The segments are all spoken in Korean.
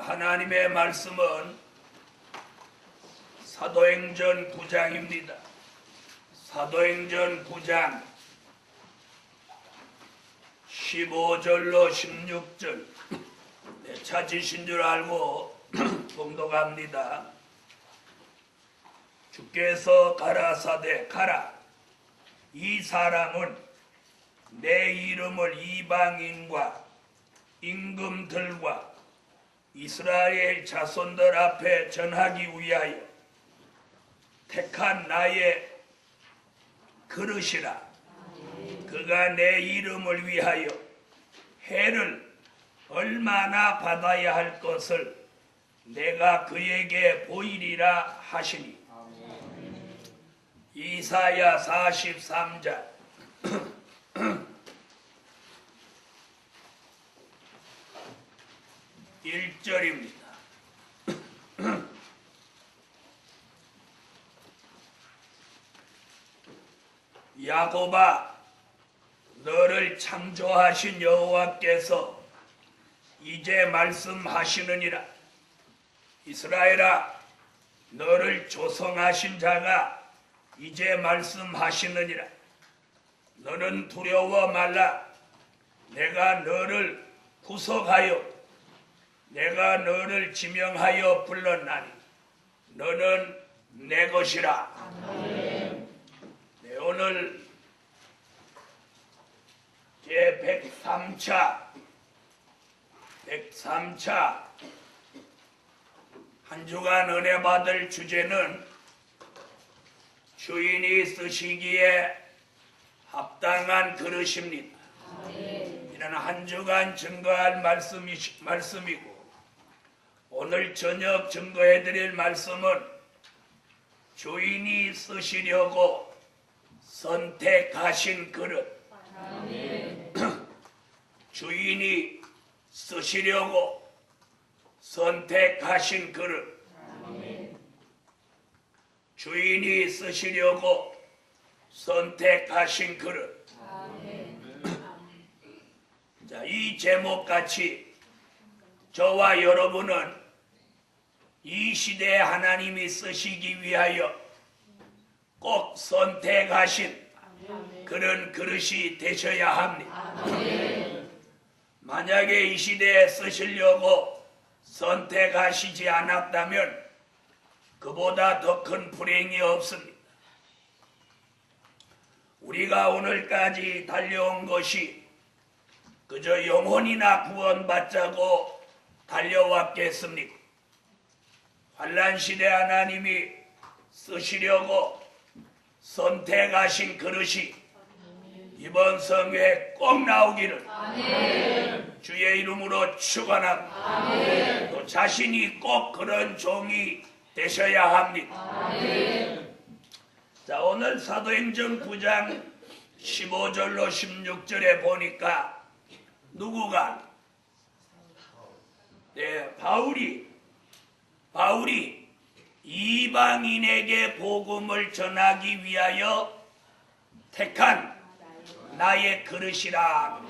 하나님의 말씀은 사도행전 9장입니다. 사도행전 9장 15절로 16절 찾으신 줄 알고 봉독합니다. 주께서 가라사대 가라. 이 사람은 내 이름을 이방인과 임금들과 이스라엘 자손들 앞에 전하기 위하여 택한 나의 그릇이라. 그가 내 이름을 위하여 해를 얼마나 받아야 할 것을 내가 그에게 보이리라 하시니. 이사야 43장 1절입니다. 야곱아, 너를 창조하신 여호와께서 이제 말씀하시느니라. 이스라엘아, 너를 조성하신 자가 이제 말씀하시느니라. 너는 두려워 말라. 내가 너를 구속하여 내가 너를 지명하여 불렀나니 너는 내 것이라. 네, 오늘 제 103차 한 주간 은혜 받을 주제는 주인이 쓰시기에 합당한 그릇입니다. 이는 한 주간 증거할 말씀이고 오늘 저녁 증거해드릴 말씀은 주인이 쓰시려고 선택하신 그릇. 주인이 쓰시려고 선택하신 그릇. 주인이 쓰시려고 선택하신 그릇. 자, 이 제목같이 저와 여러분은 이 시대에 하나님이 쓰시기 위하여 꼭 선택하신 그런 그릇이 되셔야 합니다. 만약에 이 시대에 쓰시려고 선택하시지 않았다면 그보다 더 큰 불행이 없습니다. 우리가 오늘까지 달려온 것이 그저 영혼이나 구원받자고 달려왔겠습니까? 환난시대 하나님이 쓰시려고 선택하신 그릇이 이번 성회에 꼭 나오기를 주의 이름으로 축원합니다. 또 자신이 꼭 그런 종이 되셔야 합니다. 자, 오늘 사도행전 9장 15절로 16절에 보니까 누구가? 네, 바울이 이방인에게 복음을 전하기 위하여 택한 나의 그릇이라.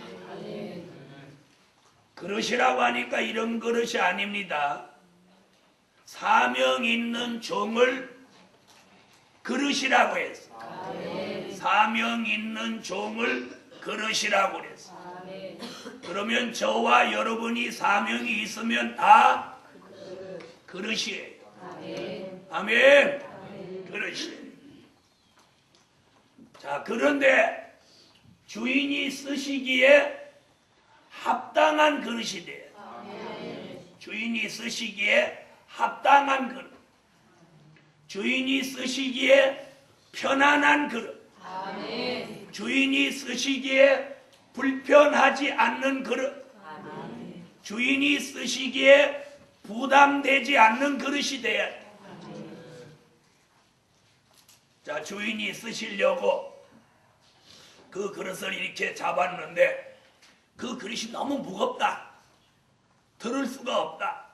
그릇이라고 하니까 이런 그릇이 아닙니다. 사명 있는 종을 그릇이라고 했어. 사명 있는 종을 그릇이라고 그랬어. 그러면 저와 여러분이 사명이 있으면 다 그릇이에요. 아멘. 그릇이에요. 자, 그런데 주인이 쓰시기에 합당한 그릇이 돼요. 주인이 쓰시기에 합당한 그릇. 주인이 쓰시기에 편안한 그릇. 주인이 쓰시기에 불편하지 않는 그릇. 주인이 쓰시기에 부담되지 않는 그릇이 돼야 돼. 자, 주인이 쓰시려고 그 그릇을 이렇게 잡았는데 그 그릇이 너무 무겁다. 들을 수가 없다.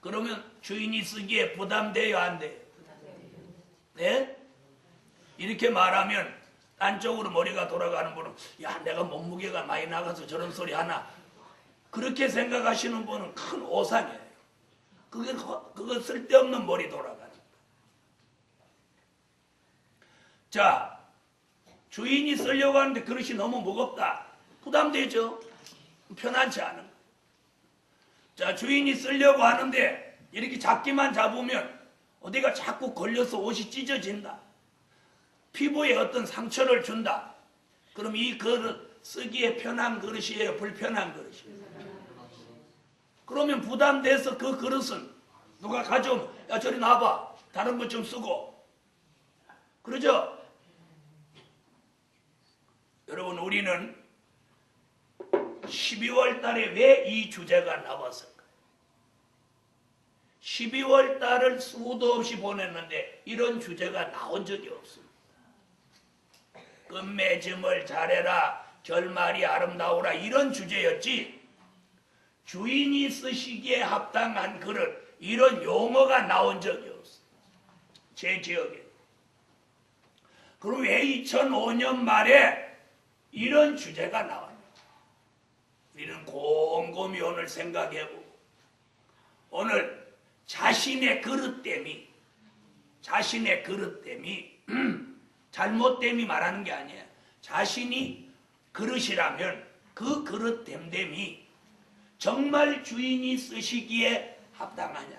그러면 주인이 쓰기에 부담돼요, 안 돼요? 네? 이렇게 말하면 딴쪽으로 머리가 돌아가는 분은 야, 내가 몸무게가 많이 나가서 저런 소리 하나 그렇게 생각하시는 분은 큰 오산이에요. 그거 쓸데없는 머리 돌아가는 거예요. 자, 주인이 쓰려고 하는데 그릇이 너무 무겁다. 부담되죠? 편안치 않은 거. 자, 주인이 쓰려고 하는데 이렇게 잡기만 잡으면 어디가 자꾸 걸려서 옷이 찢어진다. 피부에 어떤 상처를 준다. 그럼 이 그릇 쓰기에 편한 그릇이에요? 불편한 그릇이에요? 그러면 부담돼서 그 그릇은 누가 가져오면 야 저리 놔봐. 다른 것 좀 쓰고. 그러죠? 여러분 우리는 12월 달에 왜 이 주제가 나왔을까요? 12월 달을 수도 없이 보냈는데 이런 주제가 나온 적이 없습니다. 끝맺음을 잘해라, 결말이 아름다우라 이런 주제였지 주인이 쓰시기에 합당한 그릇 이런 용어가 나온 적이 없어요. 제 기억에. 그럼 왜 2005년 말에 이런 주제가 나왔나? 우리는 곰곰이 오늘 생각해보고 오늘 자신의 그릇됨이 잘못됨이 말하는 게 아니에요. 자신이 그릇이라면 그 그릇됨됨이 정말 주인이 쓰시기에 합당하냐?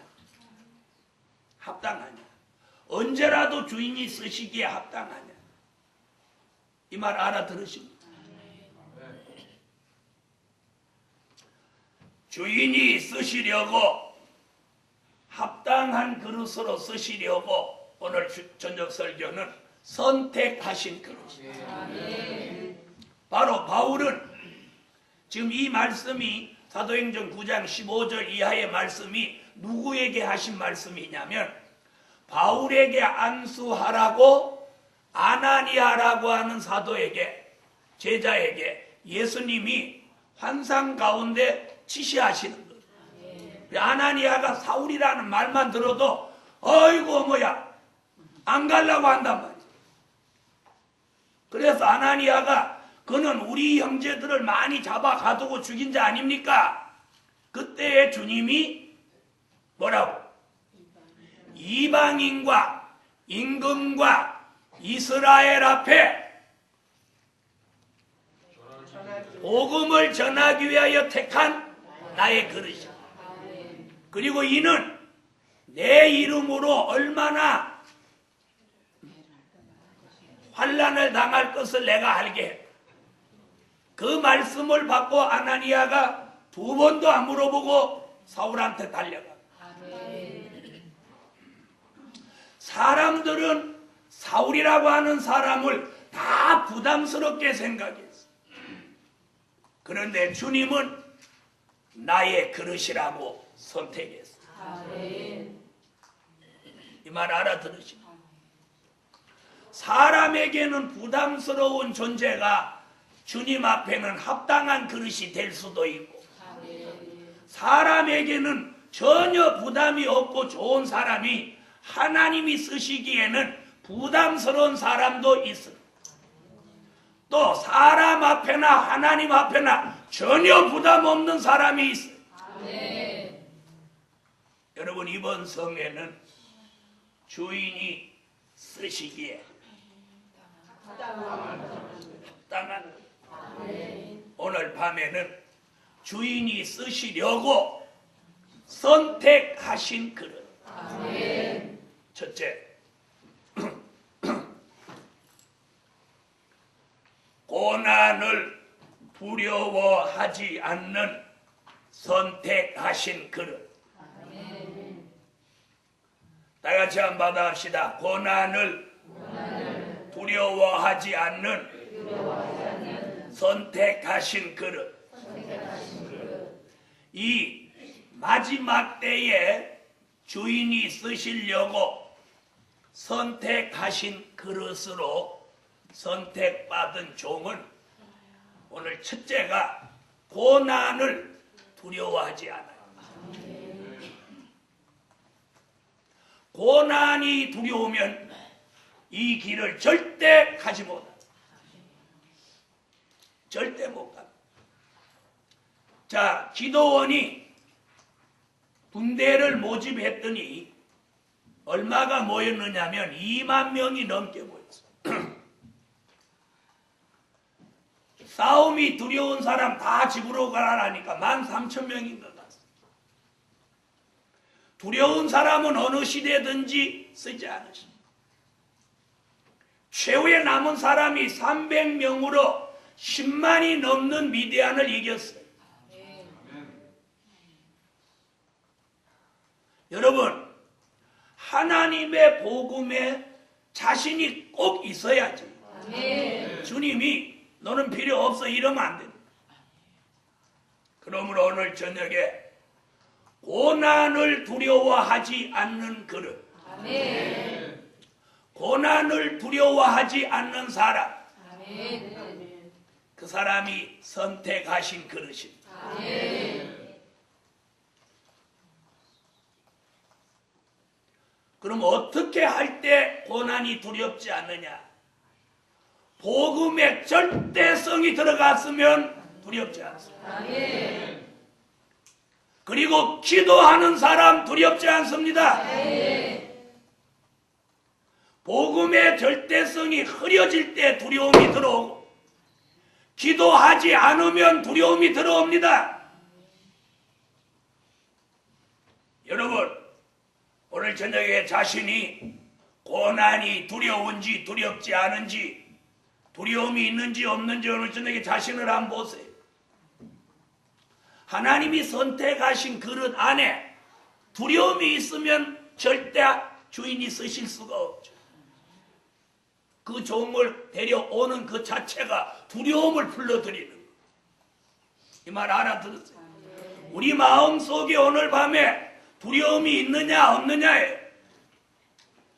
언제라도 주인이 쓰시기에 합당하냐? 이 말 알아들으십니까? 주인이 쓰시려고 합당한 그릇으로 쓰시려고 오늘 저녁 설교는 선택하신 그릇이에요. 바로 바울은 지금 이 말씀이 사도행전 9장 15절 이하의 말씀이 누구에게 하신 말씀이냐면 바울에게 안수하라고 아나니아라고 하는 사도에게 제자에게 예수님이 환상 가운데 지시하시는 거예요. 아나니아가 사울이라는 말만 들어도 어이구 뭐야 안 가려고 한단 말이야. 그래서 아나니아가 그는 우리 형제들을 많이 잡아 가두고 죽인 자 아닙니까? 그때의 주님이 뭐라고? 이방인과 임금과 이스라엘 앞에 복음을 전하기 위하여 택한 나의 그릇이야. 그리고 이는 내 이름으로 얼마나 환난을 당할 것을 내가 알게 해. 그 말씀을 받고 아나니아가 두 번도 안 물어보고 사울한테 달려가. 사람들은 사울이라고 하는 사람을 다 부담스럽게 생각했어. 그런데 주님은 나의 그릇이라고 선택했어. 이 말 알아들으시죠? 사람에게는 부담스러운 존재가 주님 앞에는 합당한 그릇이 될 수도 있고 사람에게는 전혀 부담이 없고 좋은 사람이 하나님이 쓰시기에는 부담스러운 사람도 있습니다. 또 사람 앞에나 하나님 앞에나 전혀 부담 없는 사람이 있어요. 여러분 이번 성에는 주인이 쓰시기에 합당한 오늘 밤에는 주인이 쓰시려고 선택하신 그릇. 첫째, 고난을 두려워하지 않는 선택하신 그릇. 다 같이 한번 받아합시다. 고난을 두려워하지 않는 선택하신 그릇. 이 마지막 때에 주인이 쓰시려고 선택하신 그릇으로 선택받은 종은 오늘 첫째가 고난을 두려워하지 않아요. 고난이 두려우면 이 길을 절대 가지 못합니다. 절대 못 갑니다. 자, 기도원이 군대를 모집했더니 얼마가 모였느냐면 2만 명이 넘게 모였어요. 싸움이 두려운 사람 다 집으로 가라니까 13,000명인 것 같습니다. 두려운 사람은 어느 시대든지 쓰지 않으십니다. 최후에 남은 사람이 300명으로 10만이 넘는 미디안을 이겼어요. 여러분, 하나님의 복음에 자신이 꼭 있어야지. 주님이 너는 필요 없어 이러면 안 됩니다. 그러므로 오늘 저녁에 고난을 두려워하지 않는 그릇, 고난을 두려워하지 않는 사람, 그 사람이 선택하신 그릇입니다. 그럼 어떻게 할 때 고난이 두렵지 않느냐? 복음의 절대성이 들어갔으면 두렵지 않습니다. 그리고 기도하는 사람 두렵지 않습니다. 복음의 절대성이 흐려질 때 두려움이 들어오고 기도하지 않으면 두려움이 들어옵니다. 여러분, 오늘 저녁에 자신이 고난이 두려운지 두렵지 않은지, 두려움이 있는지 없는지 오늘 저녁에 자신을 한번 보세요. 하나님이 선택하신 그릇 안에 두려움이 있으면 절대 주인이 쓰실 수가 없죠. 그 종을 데려오는 그 자체가 두려움을 불러들이는 거예요. 이 말 알아들으세요? 우리 마음속에 오늘 밤에 두려움이 있느냐 없느냐예요.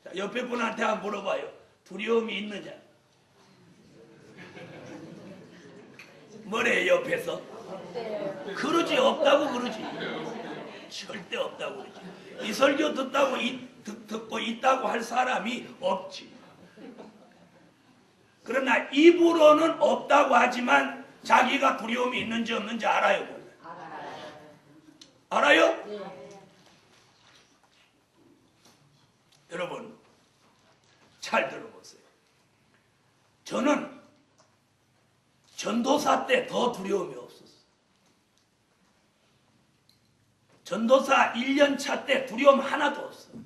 자, 옆에 분한테 한번 물어봐요. 두려움이 있느냐? 뭐래 옆에서? 그러지 없다고 그러지. 절대 없다고 그러지. 이 설교 듣고 있다고 할 사람이 없지. 그러나 입으로는 없다고 하지만 자기가 두려움이 있는지 없는지 알아요? 알아요? 여러분, 잘 들어보세요. 저는 전도사 때 더 두려움이 없었어요. 전도사 1년차 때 두려움 하나도 없어요.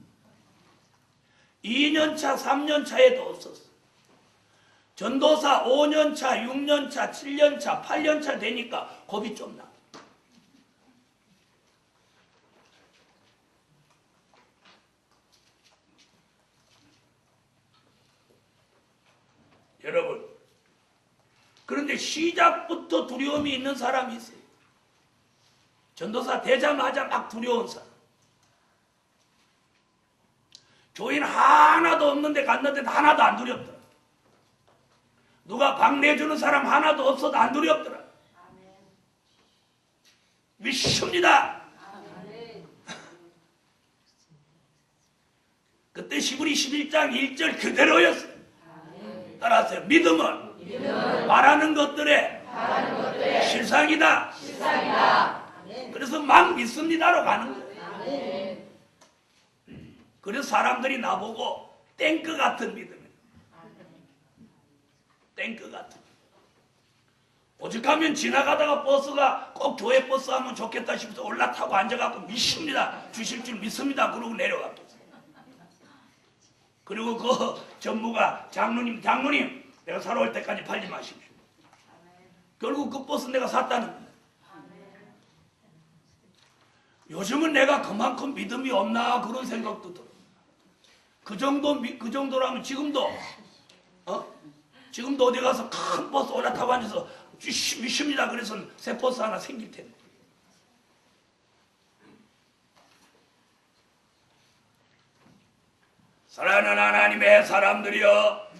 2년차, 3년차에도 없었어요. 전도사 5년차, 6년차, 7년차, 8년차 되니까 겁이 좀 나. 여러분, 그런데 시작부터 두려움이 있는 사람이 있어요. 전도사 되자마자 막 두려운 사람. 교인 하나도 없는데 갔는데 하나도 안 두렵더라. 누가 방 내주는 사람 하나도 없어도 안 두렵더라. 믿습니다. 그때 시브리 11장 1절 그대로였어요. 따라하세요. 믿음은 바라는 것들의 실상이다. 그래서 막 믿습니다로 가는 거예요. 그래서 사람들이 나보고 탱크 같은 믿음이에요. 탱크 같은. 오죽하면 지나가다가 버스가 꼭 교회 버스 하면 좋겠다 싶어서 올라타고 앉아갖고 믿습니다. 주실 줄 믿습니다. 그러고 내려갔겠어요. 그리고 그 전무가 장로님 내가 사러 올 때까지 팔지 마십시오. 결국 그 버스 내가 샀다는 거예요. 요즘은 내가 그만큼 믿음이 없나 그런 생각도 들어. 그 정도라면 지금도 어디 가서 큰 버스 올라타고 앉아서 믿습니다. 그래서 새 버스 하나 생길 텐데. 사랑하는 하나님의 사람들이여,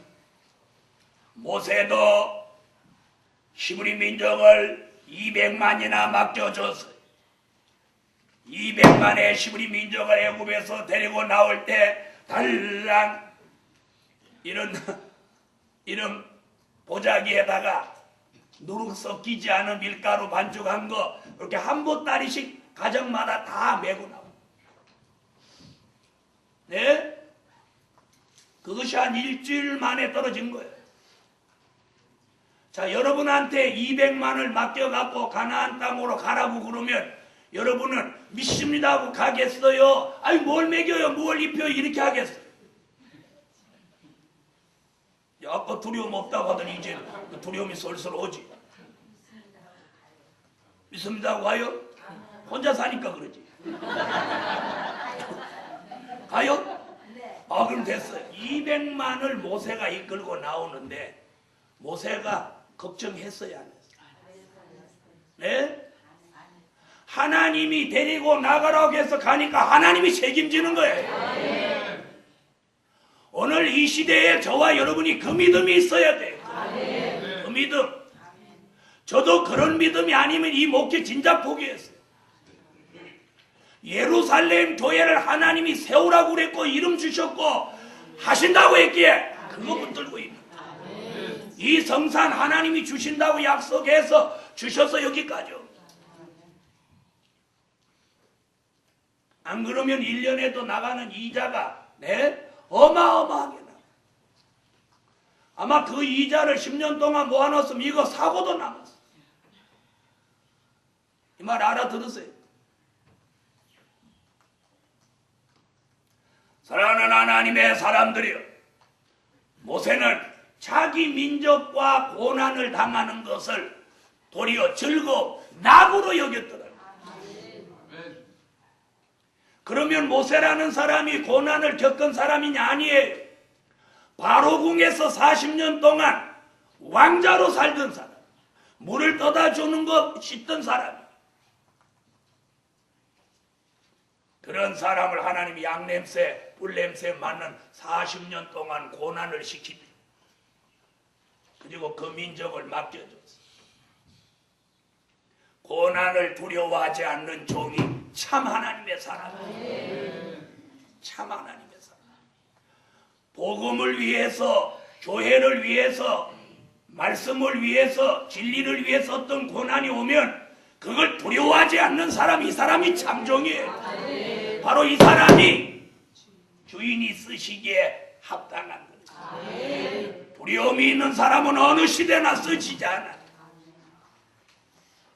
모세도 히브리 민족을 200만이나 맡겨줬어요. 200만의 히브리 민족을 애굽에서 데리고 나올 때 달랑 이런 보자기에다가 누룩 섞이지 않은 밀가루 반죽한 거 이렇게 한 보따리씩 가정마다 다 메고 나옵니다. 네? 그것이 한 일주일 만에 떨어진 거예요. 자, 여러분한테 200만을 맡겨갖고 가나안 땅으로 가라고 그러면 여러분은 믿습니다 하고 가겠어요? 아니 뭘 먹여요? 뭘 입혀요? 이렇게 하겠어요? 아까 두려움 없다고 하더니 이제 두려움이 솔솔 오지. 믿습니다 하고 가요? 혼자 사니까 그러지. 가요? 아, 그럼 됐어요. 200만을 모세가 이끌고 나오는데 모세가 걱정했어야 안 했어요? 네? 하나님이 데리고 나가라고 해서 가니까 하나님이 책임지는 거예요. 오늘 이 시대에 저와 여러분이 그 믿음이 있어야 돼요. 그 믿음. 저도 그런 믿음이 아니면 이 목회 진작 포기했어요. 예루살렘 교회를 하나님이 세우라고 그랬고 이름 주셨고 하신다고 했기에 그거 붙들고 있는 거예요. 이 성산 하나님이 주신다고 약속해서 주셔서 여기까지. 안 그러면 1년에도 나가는 이자가 어마어마하게 나가. 아마 그 이자를 10년 동안 모아놨으면 이거 사고도 남았어. 이 말 알아들으세요? 사랑하는 하나님의 사람들이여, 모세는 자기 민족과 고난을 당하는 것을 도리어 즐거운 낙으로 여겼더라. 그러면 모세라는 사람이 고난을 겪은 사람이냐? 아니에요. 바로궁에서 40년 동안 왕자로 살던 사람, 물을 떠다 주는 거 씻던 사람, 그런 사람을 하나님이 양냄새, 뿔냄새 맡는 40년 동안 고난을 시키니 그리고 그 민족을 맡겨줬어. 고난을 두려워하지 않는 종이 참 하나님의 사람. 참 하나님의 사람. 복음을 위해서, 교회를 위해서, 말씀을 위해서, 진리를 위해서 어떤 고난이 오면 그걸 두려워하지 않는 사람, 이 사람이 참 종이에요. 바로 이 사람이 주인이 쓰시기에 합당한 거예요. 두려움이 있는 사람은 어느 시대나 쓰지지 않아요.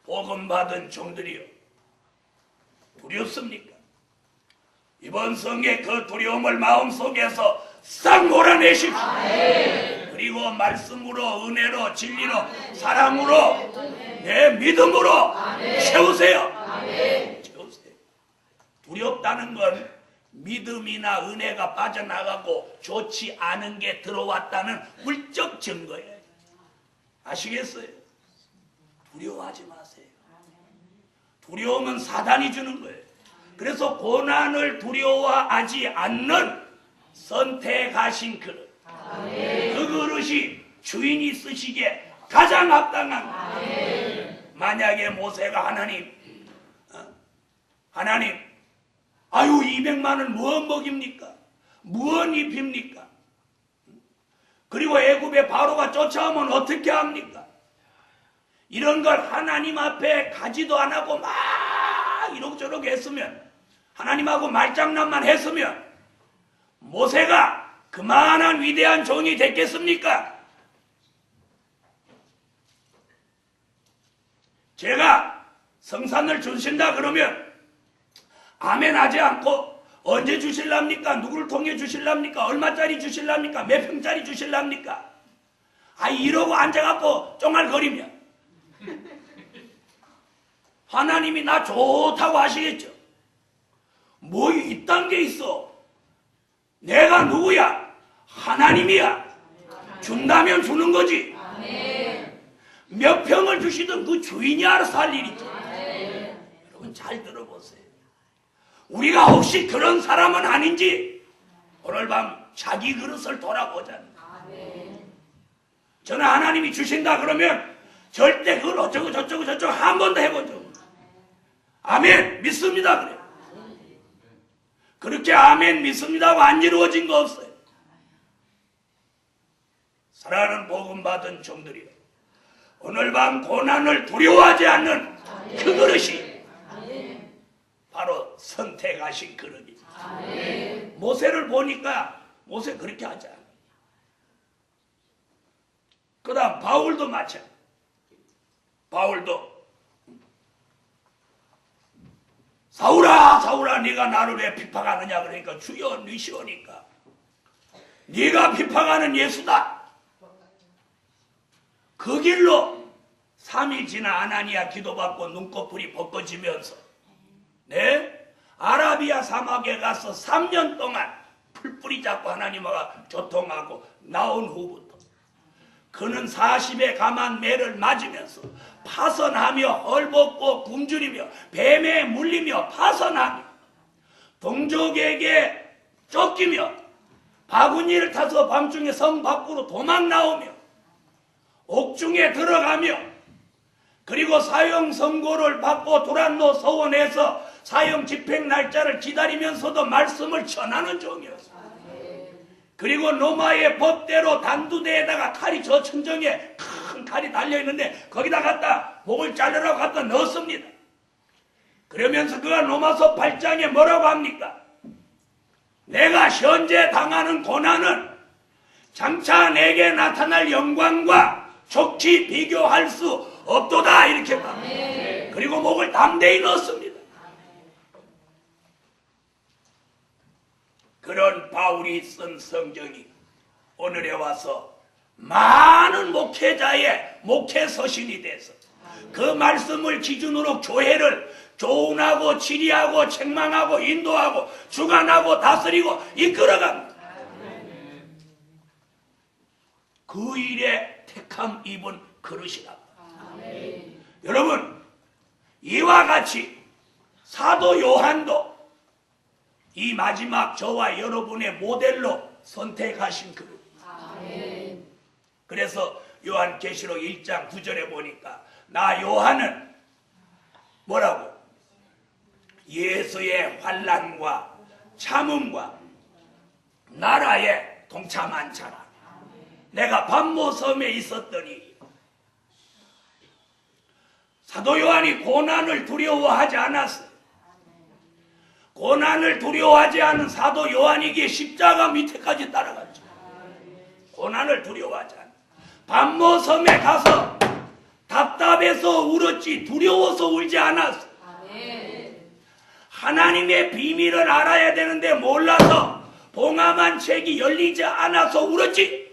복음 받은 종들이요, 두렵습니까? 이번 성에 그 두려움을 마음속에서 싹 몰아내십시오. 그리고 말씀으로, 은혜로, 진리로, 사랑으로, 내 믿음으로 채우세요. 채우세요. 두렵다는 건 믿음이나 은혜가 빠져나가고 좋지 않은 게 들어왔다는 물적 증거예요. 아시겠어요? 두려워하지 마세요. 두려움은 사단이 주는 거예요. 그래서 고난을 두려워하지 않는 선택하신 그릇, 그 그릇이 주인이 쓰시기에 가장 합당한 거예요. 만약에 모세가 하나님, 아유 200만을 무엇 먹입니까? 무엇 입힙니까? 그리고 애굽의 바로가 쫓아오면 어떻게 합니까? 이런 걸 하나님 앞에 가지도 안 하고 막 이러고저러고 했으면, 하나님하고 말장난만 했으면 모세가 그만한 위대한 종이 됐겠습니까? 제가 성산을 주신다 그러면 아멘 하지 않고 언제 주실랍니까? 누구를 통해 주실랍니까? 얼마짜리 주실랍니까? 몇 평짜리 주실랍니까? 이러고 앉아갖고 쫑알거리면 하나님이 나 좋다고 하시겠죠. 뭐 이딴 게 있어. 내가 누구야? 하나님이야. 준다면 주는 거지. 몇 평을 주시든 그 주인이 알아서 할 일이죠. 여러분 잘 들어보세요. 우리가 혹시 그런 사람은 아닌지 오늘 밤 자기 그릇을 돌아보자는 거예요. 저는 하나님이 주신다 그러면 절대 그걸 어쩌고 저쩌고 한 번도 해본 적 없어요. 아멘 믿습니다 그래요. 그렇게 아멘 믿습니다고 안 이루어진 거 없어요. 사랑하는 복음 받은 종들이요, 오늘 밤 고난을 두려워하지 않는 그 그릇이 바로 선택하신 그릇입니다. 모세를 보니까 모세 그렇게 하지 않아요. 그 다음 바울도 마찬가지. 바울도 사울아 사울아 네가 나를 왜 핍박하느냐 그러니까 주여 니시오니까 네가 핍박하는 예수다. 그 길로 3일 지나 아나니아 기도받고 눈꺼풀이 벗겨지면서 아라비아 사막에 가서 3년 동안 풀뿌리 잡고 하나님과 교통하고 나온 후부터 그는 40의 감한 매를 맞으면서 파선하며 헐벗고 굶주리며 뱀에 물리며 파선하며 동족에게 쫓기며 바구니를 타서 밤중에 성 밖으로 도망 나오며 옥중에 들어가며 그리고 사형 선고를 받고 두란노 서원에서 사형 집행 날짜를 기다리면서도 말씀을 전하는 종이었습니다. 그리고 로마의 법대로 단두대에다가 칼이 저 천정에 큰 칼이 달려있는데 거기다 갖다 목을 자르라고 갖다 넣었습니다. 그러면서 그가 로마서 8장에 뭐라고 합니까? 내가 현재 당하는 고난은 장차 내게 나타날 영광과 좋게 비교할 수 없도다 이렇게 말합니다. 그리고 목을 담대히 넣었습니다. 그런 바울이 쓴 성경이 오늘에 와서 많은 목회자의 목회 서신이 돼서 그 말씀을 기준으로 교회를 조언하고 지리하고 책망하고 인도하고 주관하고 다스리고 이끌어갑니다. 그 일에 택함 입은 그릇이다. 여러분 이와 같이 사도 요한도 이 마지막 저와 여러분의 모델로 선택하신 그릇. 그래서 요한계시록 1장 9절에 보니까 나 요한은 뭐라고? 예수의 환난과 참음과 나라에 동참한 자라. 내가 반모섬에 있었더니 사도 요한이 고난을 두려워하지 않았어요. 고난을 두려워하지 않은 사도 요한에게 십자가 밑에까지 따라갔죠. 고난을 두려워하지 않아. 반모섬에 가서 답답해서 울었지 두려워서 울지 않았어. 하나님의 비밀을 알아야 되는데 몰라서 봉함한 책이 열리지 않아서 울었지.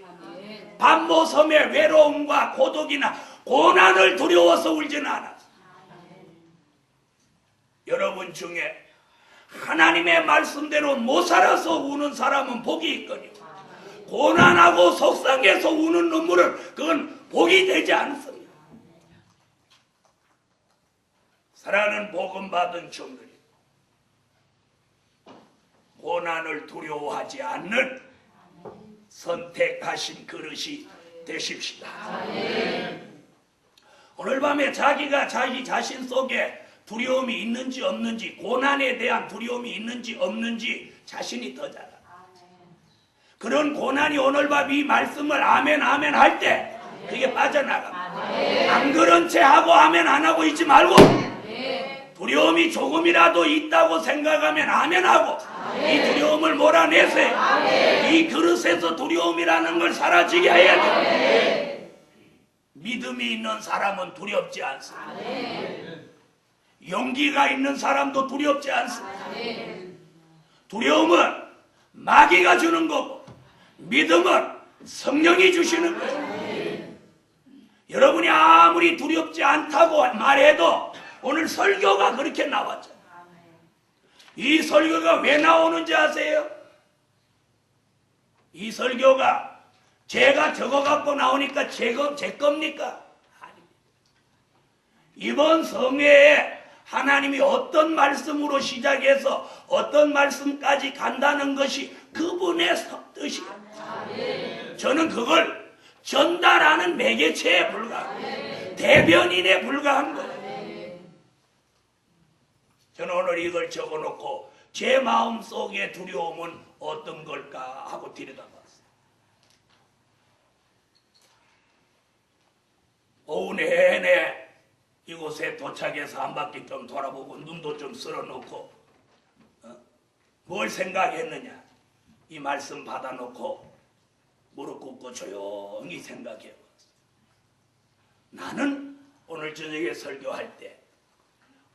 반모섬의 외로움과 고독이나 고난을 두려워서 울지는 않았어. 여러분 중에 하나님의 말씀대로 못 살아서 우는 사람은 복이 있거니와 고난하고 속상해서 우는 눈물은 그건 복이 되지 않습니다. 사랑하는 복음 받은 종들이 고난을 두려워하지 않는 선택하신 그릇이 되십시다. 오늘 밤에 자기가 자기 자신 속에 두려움이 있는지 없는지, 고난에 대한 두려움이 있는지 없는지 자신이 더 잘 알아. 그런 고난이 오늘 밤 이 말씀을 아멘 아멘 할 때 그게 빠져나갑니다. 안 그런 채 하고 아멘 안 하고 있지 말고 두려움이 조금이라도 있다고 생각하면 아멘 하고 이 두려움을 몰아내세요. 이 그릇에서 두려움이라는 걸 사라지게 해야 돼요. 믿음이 있는 사람은 두렵지 않습니다. 용기가 있는 사람도 두렵지 않습니다. 두려움은 마귀가 주는 거고 믿음은 성령이 주시는 거예요. 여러분이 아무리 두렵지 않다고 말해도 오늘 설교가 그렇게 나왔잖아요. 이 설교가 왜 나오는지 아세요? 이 설교가 제가 적어갖고 나오니까 제 겁니까? 아닙니다. 이번 성회에 하나님이 어떤 말씀으로 시작해서 어떤 말씀까지 간다는 것이 그분의 뜻이에요. 저는 그걸 전달하는 매개체에 불과합니다. 대변인에 불과한 거예요. 저는 오늘 이걸 적어놓고 제 마음속의 두려움은 어떤 걸까 하고 들여다봤어요. 오후 내내 이곳에 도착해서 한 바퀴 좀 돌아보고 눈도 좀 쓸어놓고 뭘 생각했느냐? 이 말씀 받아놓고 무릎 꿇고 조용히 생각해봤어. 나는 오늘 저녁에 설교할 때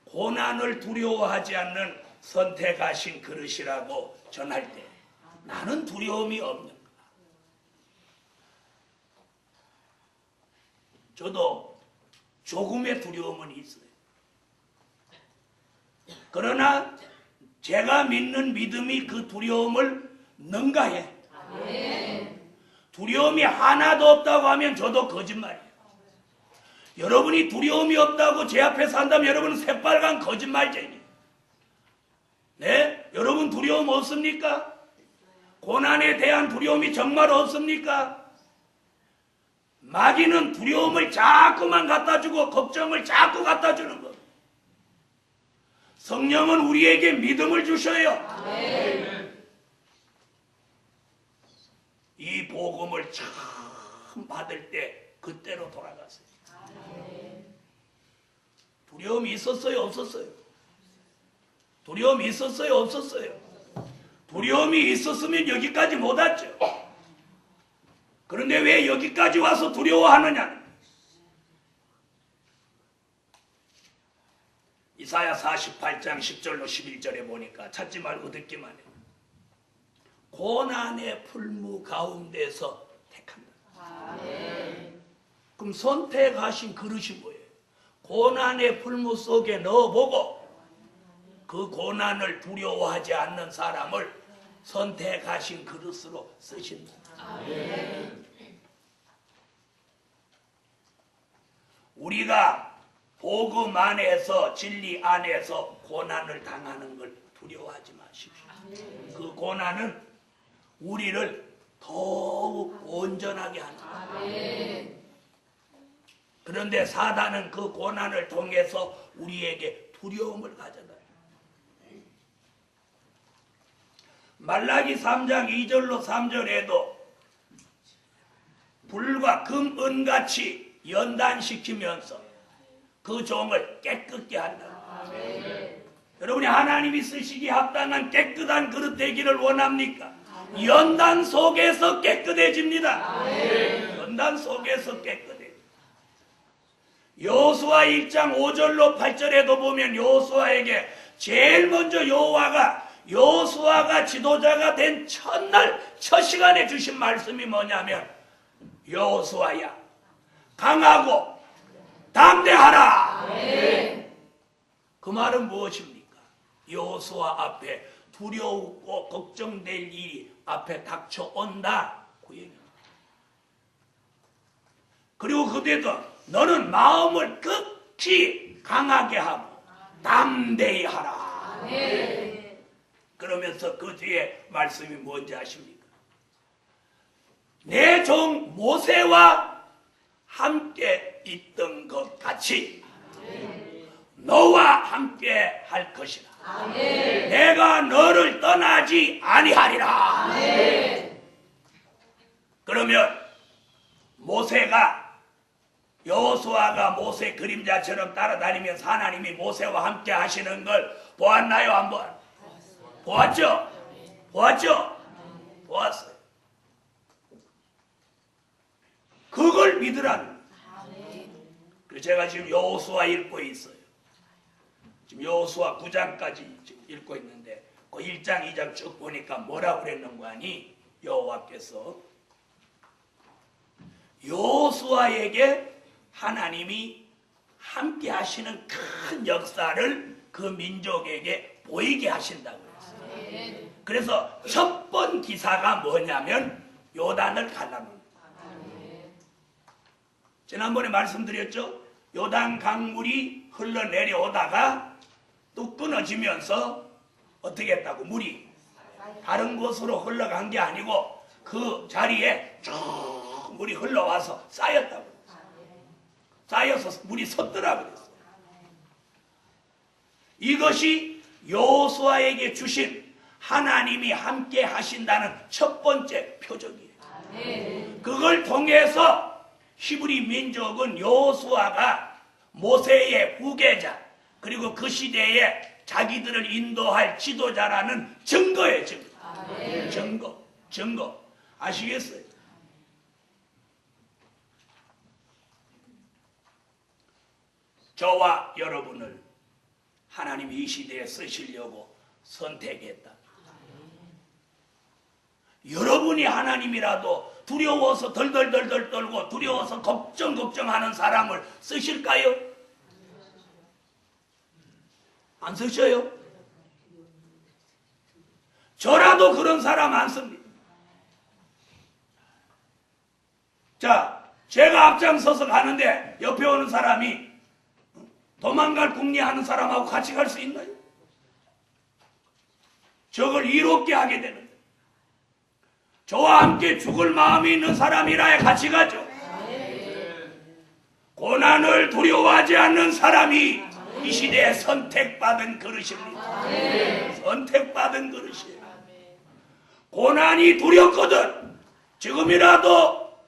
고난을 두려워하지 않는 선택하신 그릇이라고 전할 때 나는 두려움이 없는가? 저도 조금의 두려움은 있어요. 그러나 제가 믿는 믿음이 그 두려움을 능가해. 두려움이 하나도 없다고 하면 저도 거짓말이에요. 여러분이 두려움이 없다고 제 앞에서 한다면 여러분은 새빨간 거짓말쟁이에요. 네? 여러분 두려움 없습니까? 고난에 대한 두려움이 정말 없습니까? 마귀는 두려움을 자꾸만 갖다주고 걱정을 자꾸 갖다주는 것. 성령은 우리에게 믿음을 주셔요. 이 복음을 처음 받을 때 그때로 돌아갔어요. 두려움이 있었어요? 없었어요? 두려움이 있었어요? 없었어요? 두려움이 있었으면 여기까지 못 왔죠. 그런데 왜 여기까지 와서 두려워하느냐? 이사야 48장 10절로 11절에 보니까 찾지 말고 듣기만 해요. 고난의 풀무 가운데서 택한다. 그럼 선택하신 그릇이 뭐예요? 고난의 풀무 속에 넣어보고 그 고난을 두려워하지 않는 사람을 선택하신 그릇으로 쓰신다. 우리가 복음 안에서 진리 안에서 고난을 당하는 걸 두려워하지 마십시오. 그 고난은 우리를 더욱 온전하게 한다. 그런데 사단은 그 고난을 통해서 우리에게 두려움을 가져다. 말라기 3장 2절로 3절에도 불과 금, 은같이 연단시키면서 그 종을 깨끗게 한다. 여러분이 하나님이 쓰시기 합당한 깨끗한 그릇 되기를 원합니까? 연단 속에서 깨끗해집니다. 연단 속에서 깨끗해. 여호수아 1장 5절로 8절에도 보면 여호수아에게 제일 먼저 여호수아가 지도자가 된 첫날 첫 시간에 주신 말씀이 뭐냐면 여호수아야 강하고 담대하라. 그 말은 무엇입니까? 여호수아 앞에 두려우고 걱정될 일이 앞에 닥쳐온다. 그 얘기입니다. 그리고 그때도 너는 마음을 극히 강하게 하고 담대히 하라. 그러면서 그 뒤에 말씀이 뭔지 아십니까? 내 종 모세와 함께 있던 것 같이 너와 함께 할 것이라. 내가 너를 떠나지 아니하리라. 그러면 여호수아가 모세 그림자처럼 따라다니면서 하나님이 모세와 함께 하시는 걸 보았나요? 안 보았죠? 보았어요. 그걸 믿으라는. 그래서 제가 지금 여호수아 읽고 있어요. 지금 여호수아 9장까지 지금 읽고 있는데 그 1장 2장 쭉 보니까 뭐라고 그랬는가 하니 여호와께서 여호수아에게 하나님이 함께 하시는 큰 역사를 그 민족에게 보이게 하신다고 했어요. 그래서 첫 번 기사가 뭐냐면 요단을 갈라놓는. 지난번에 말씀드렸죠? 요단 강물이 흘러내려오다가 또 끊어지면서 어떻게 했다고? 물이 다른 곳으로 흘러간 게 아니고 그 자리에 쭉 물이 흘러와서 쌓였다고. 쌓여서 물이 섰더라고 그랬어요. 이것이 여호수아에게 주신 하나님이 함께 하신다는 첫 번째 표적이에요. 그걸 통해서 히브리 민족은 여호수아가 모세의 후계자 그리고 그 시대에 자기들을 인도할 지도자라는 증거예요. 증거 아시겠어요? 저와 여러분을 하나님이 이 시대에 쓰시려고 선택했다. 여러분이 하나님이라도 두려워서 덜덜덜덜 떨고 두려워서 걱정하는 사람을 쓰실까요? 안 쓰셔요? 저라도 그런 사람 안 씁니다. 자, 제가 앞장서서 가는데 옆에 오는 사람이 도망갈 궁리하는 사람하고 같이 갈 수 있나요? 저걸 이롭게 하게 되는데 저와 함께 죽을 마음이 있는 사람이라야 같이 가죠. 고난을 두려워하지 않는 사람이 이 시대에 선택받은 그릇입니다. 선택받은 그릇이에요. 고난이 두렵거든 지금이라도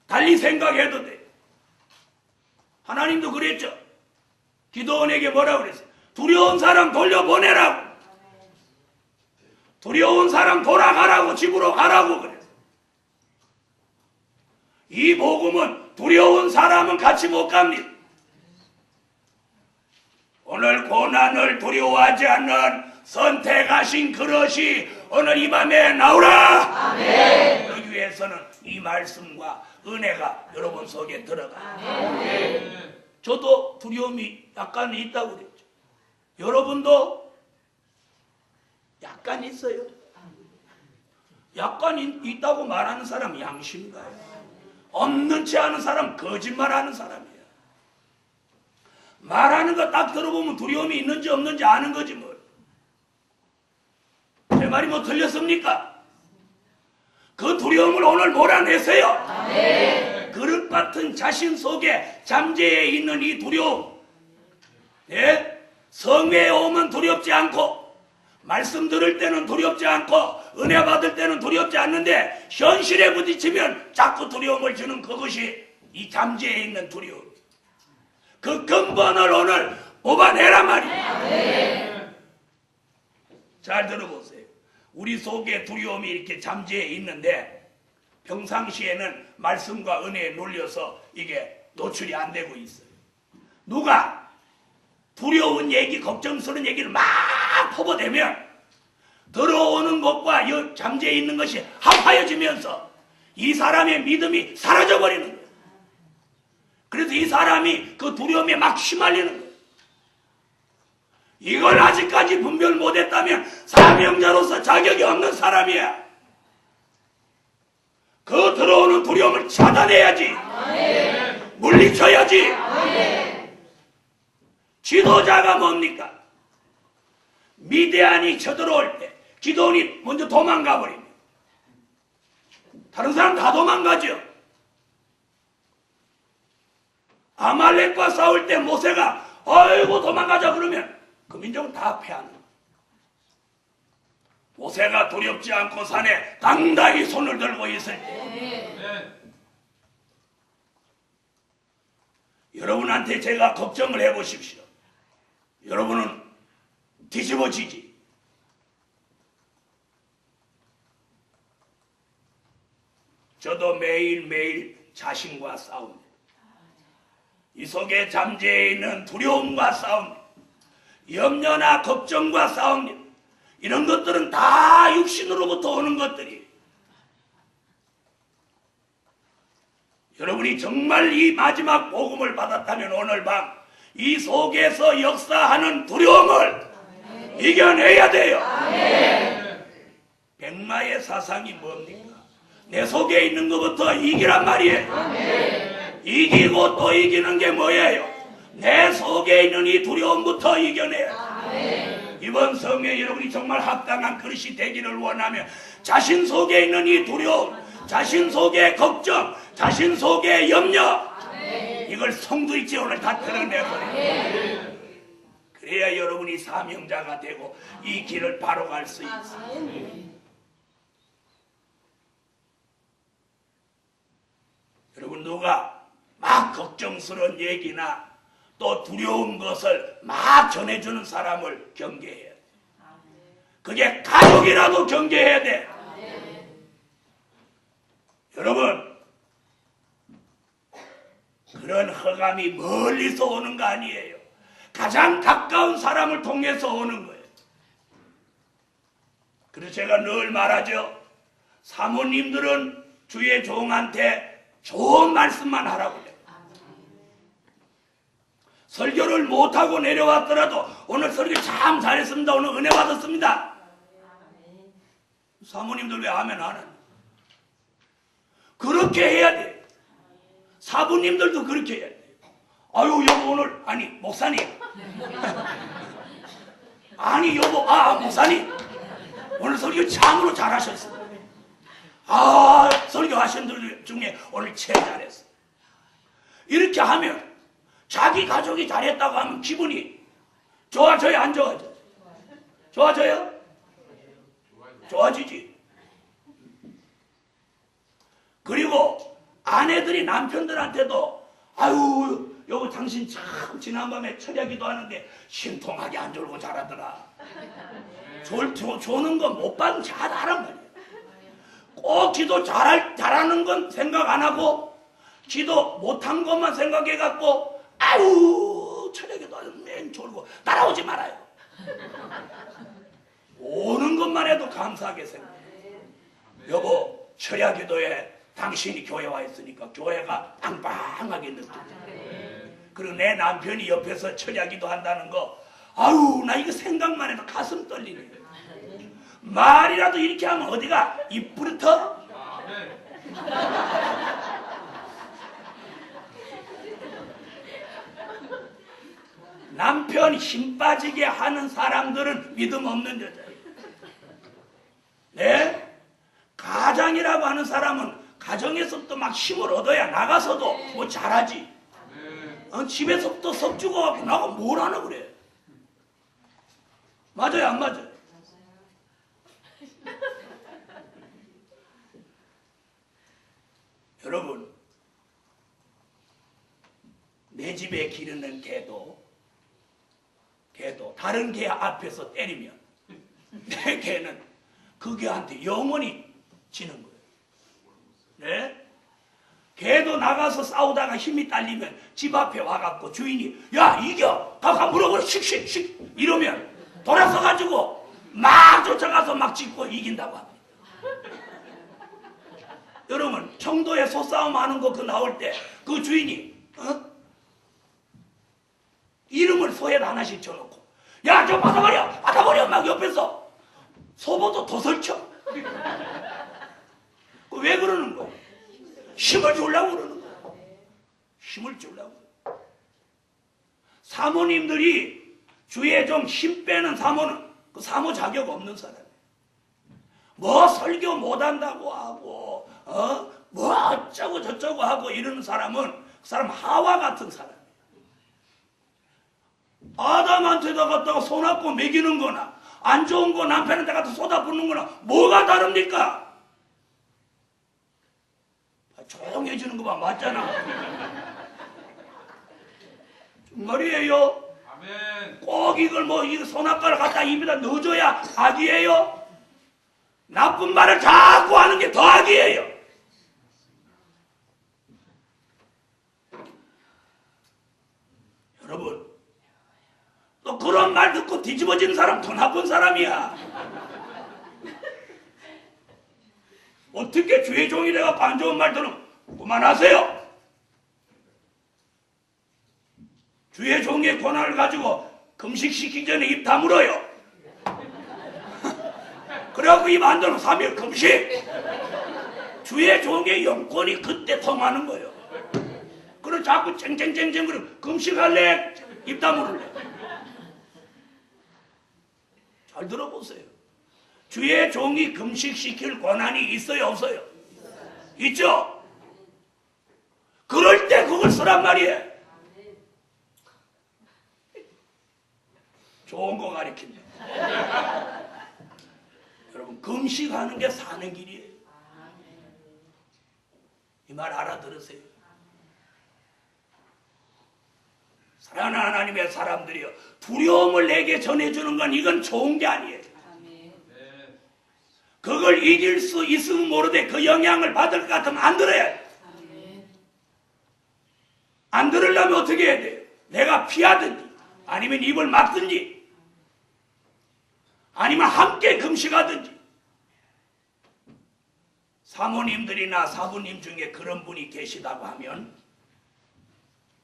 달리 생각해도 돼. 하나님도 그랬죠. 기도원에게 뭐라고 그랬어요? 두려운 사람 돌려보내라고. 두려운 사람 돌아가라고, 집으로 가라고 그랬어요. 이 복음은 두려운 사람은 같이 못 갑니다. 오늘 고난을 두려워하지 않는 선택하신 그릇이 오늘 이 밤에 나오라. 아멘. 그러기 위해서는 이 말씀과 은혜가 여러분 속에 들어가. 아멘. 저도 두려움이 약간 있다고 그랬죠. 여러분도 약간 있어요. 약간 있다고 말하는 사람 양심가요. 없는 체 하는 사람 거짓말하는 사람이에요. 말하는 거 딱 들어보면 두려움이 있는지 없는지 아는 거지 뭐. 제 말이 뭐 틀렸습니까? 그 두려움을 오늘 몰아내세요. 네. 그릇 같은 자신 속에 잠재해 있는 이 두려움. 예? 성회에 오면 두렵지 않고 말씀 들을 때는 두렵지 않고 은혜 받을 때는 두렵지 않는데 현실에 부딪히면 자꾸 두려움을 주는 그것이 이 잠재해 있는 두려움. 그 근본을 오늘 뽑아내란 말이에요. 네. 잘 들어보세요. 우리 속에 두려움이 이렇게 잠재해 있는데 평상시에는 말씀과 은혜에 눌려서 이게 노출이 안 되고 있어요. 누가 두려운 얘기, 걱정스러운 얘기를 막 퍼부대면 들어오는 것과 잠재해 있는 것이 합하여지면서 이 사람의 믿음이 사라져버리는 거예요. 그래서 이 사람이 그 두려움에 막 휘말리는 거예요. 이걸 아직까지 분별 못했다면 사명자로서 자격이 없는 사람이야. 그 들어오는 두려움을 차단해야지. 물리쳐야지. 지도자가 뭡니까? 미디안이 쳐들어올 때 기도원이 먼저 도망가 버립니다. 다른 사람 다 도망가죠. 아말렉과 싸울 때 모세가 아이고 도망가자 그러면 그 민족은 다 패하는 거예요. 모세가 두렵지 않고 산에 당당히 손을 들고 있을 때 여러분한테 제가 걱정을 해보십시오. 여러분은 뒤집어지지. 저도 매일매일 자신과 싸웁니다. 이 속에 잠재해 있는 두려움과 싸웁니다. 염려나 걱정과 싸웁니다. 이런 것들은 다 육신으로부터 오는 것들이. 여러분이 정말 이 마지막 복음을 받았다면 오늘 밤 이 속에서 역사하는 두려움을 이겨내야 돼요. 백마의 사상이 뭡니까? 내 속에 있는 것부터 이기란 말이에요. 이기고 또 이기는 게 뭐예요? 내 속에 있는 이 두려움부터 이겨내요. 이번 성회 여러분이 정말 합당한 그릇이 되기를 원하면 자신 속에 있는 이 두려움, 자신 속에 걱정, 자신 속에 염려, 이걸 성도일체 오늘 다 드러내버려요. 그래야 여러분이 사명자가 되고 이 길을 바로 갈 수 있어요. 여러분 누가 막 걱정스러운 얘기나 또 두려운 것을 막 전해주는 사람을 경계해야 돼. 그게 가족이라도 경계해야 돼. 여러분, 그런 허감이 멀리서 오는 거 아니에요. 가장 가까운 사람을 통해서 오는 거예요. 그래서 제가 늘 말하죠. 사모님들은 주의 종한테 좋은 말씀만 하라고 그래요. 설교를 못하고 내려왔더라도 오늘 설교 참 잘했습니다. 오늘 은혜 받았습니다. 사모님들 왜 아멘 안 하냐? 그렇게 해야 돼. 사부님들도 그렇게 해야 돼. 아유 여보 오늘 아니 목사님 아니 여보 목사님 오늘 설교 참으로 잘하셨어요. 설교하신 분 중에 오늘 제일 잘했어. 이렇게 하면 자기 가족이 잘했다고 하면 기분이 좋아져요 안 좋아져요? 좋아져요? 좋아지지. 그리고 아내들이 남편들한테도 아유 여보 당신 참 지난밤에 철야기도 하는데 신통하게 안 졸고 잘하더라. 조는 건 못 받으면 잘하란 말이야. 꼭 기도 잘하는 건 생각 안 하고 기도 못한 것만 생각해갖고 아유 철야기도 하는데 맨 졸고 따라오지 말아요. 오는 것만 해도 감사하게 생각해. 여보 철야기도에 당신이 교회 와 있으니까 교회가 빵빵하게 느껴져. 그리고 내 남편이 옆에서 철야기도 한다는 거 아유 나 이거 생각만 해도 가슴 떨리네. 말이라도 이렇게 하면 어디가 입 부르터? 남편 힘 빠지게 하는 사람들은 믿음 없는 여자예요. 네? 가장이라고 하는 사람은 가정에서부터 막 힘을 얻어야 나가서도 뭐 잘하지. 집에서부터 섭주고 갖고 나가 뭘 하나 그래. 맞아요 안 맞아요? 여러분 내 집에 기르는 개도 다른 개 앞에서 때리면 내 개는 그 개한테 영원히 지는 거예요. 네? 개도 나가서 싸우다가 힘이 딸리면 집 앞에 와갖고 주인이 야 이겨 가가 물어버려 씩씩씩 이러면 돌아서가지고 막 쫓아가서 막 짚고 이긴다고 합니다. 여러분 청도에 소싸움 하는 거 그 나올 때 그 주인이 이름을 소에다 하나씩 쳐놓고 야 저 받아버려 막 옆에서 소보도 더 설쳐. 왜 그러는 거야? 힘을 주려고 그러는 거야. 힘을 주려고. 사모님들이 주위에 좀 힘 빼는 사모는 그 사모 자격 없는 사람이에요. 뭐 설교 못한다고 하고 뭐 어쩌고 저쩌고 하고 이러는 사람은 그 사람 하와 같은 사람이에요. 아담한테다 갖다가 손 앞고 먹이는 거나 안 좋은 거 남편한테 갖다 쏟아붓는 거나 뭐가 다릅니까? 조용해지는 거만 맞잖아. 정말이에요. 아멘. 꼭 이걸 뭐 이 손아까를 갖다 입에다 넣어줘야 악이에요? 나쁜 말을 자꾸 하는 게 더 악이에요. 여러분 또 그런 말 듣고 뒤집어지는 사람 더 나쁜 사람이야. 어떻게 주의 종이 돼가 안 좋은 말 들으면 그만하세요. 주의 종의 권한을 가지고 금식시키기 전에 입 다물어요. 그래갖고 입 안 닫으면 3일 금식. 주의 종의 영권이 그때 통하는 거예요. 그럼 자꾸 쨍쨍쨍쨍 그러면 금식할래? 입 다물을래? 잘 들어보세요. 주의 종이 금식시킬 권한이 있어요 없어요? 있죠? 그럴 때 그걸 쓰란 말이에요. 좋은 거 가리킨다. 여러분 금식하는 게 사는 길이에요. 이 말 알아들으세요. 사랑하는 하나님의 사람들이여, 두려움을 내게 전해주는 건 이건 좋은 게 아니에요. 그걸 이길 수 있으면 모르되 그 영향을 받을 것 같으면 안 들어야 돼. 안 들으려면 어떻게 해야 돼요? 내가 피하든지 아니면 입을 막든지 아니면 함께 금식하든지. 사모님들이나 사부님 중에 그런 분이 계시다고 하면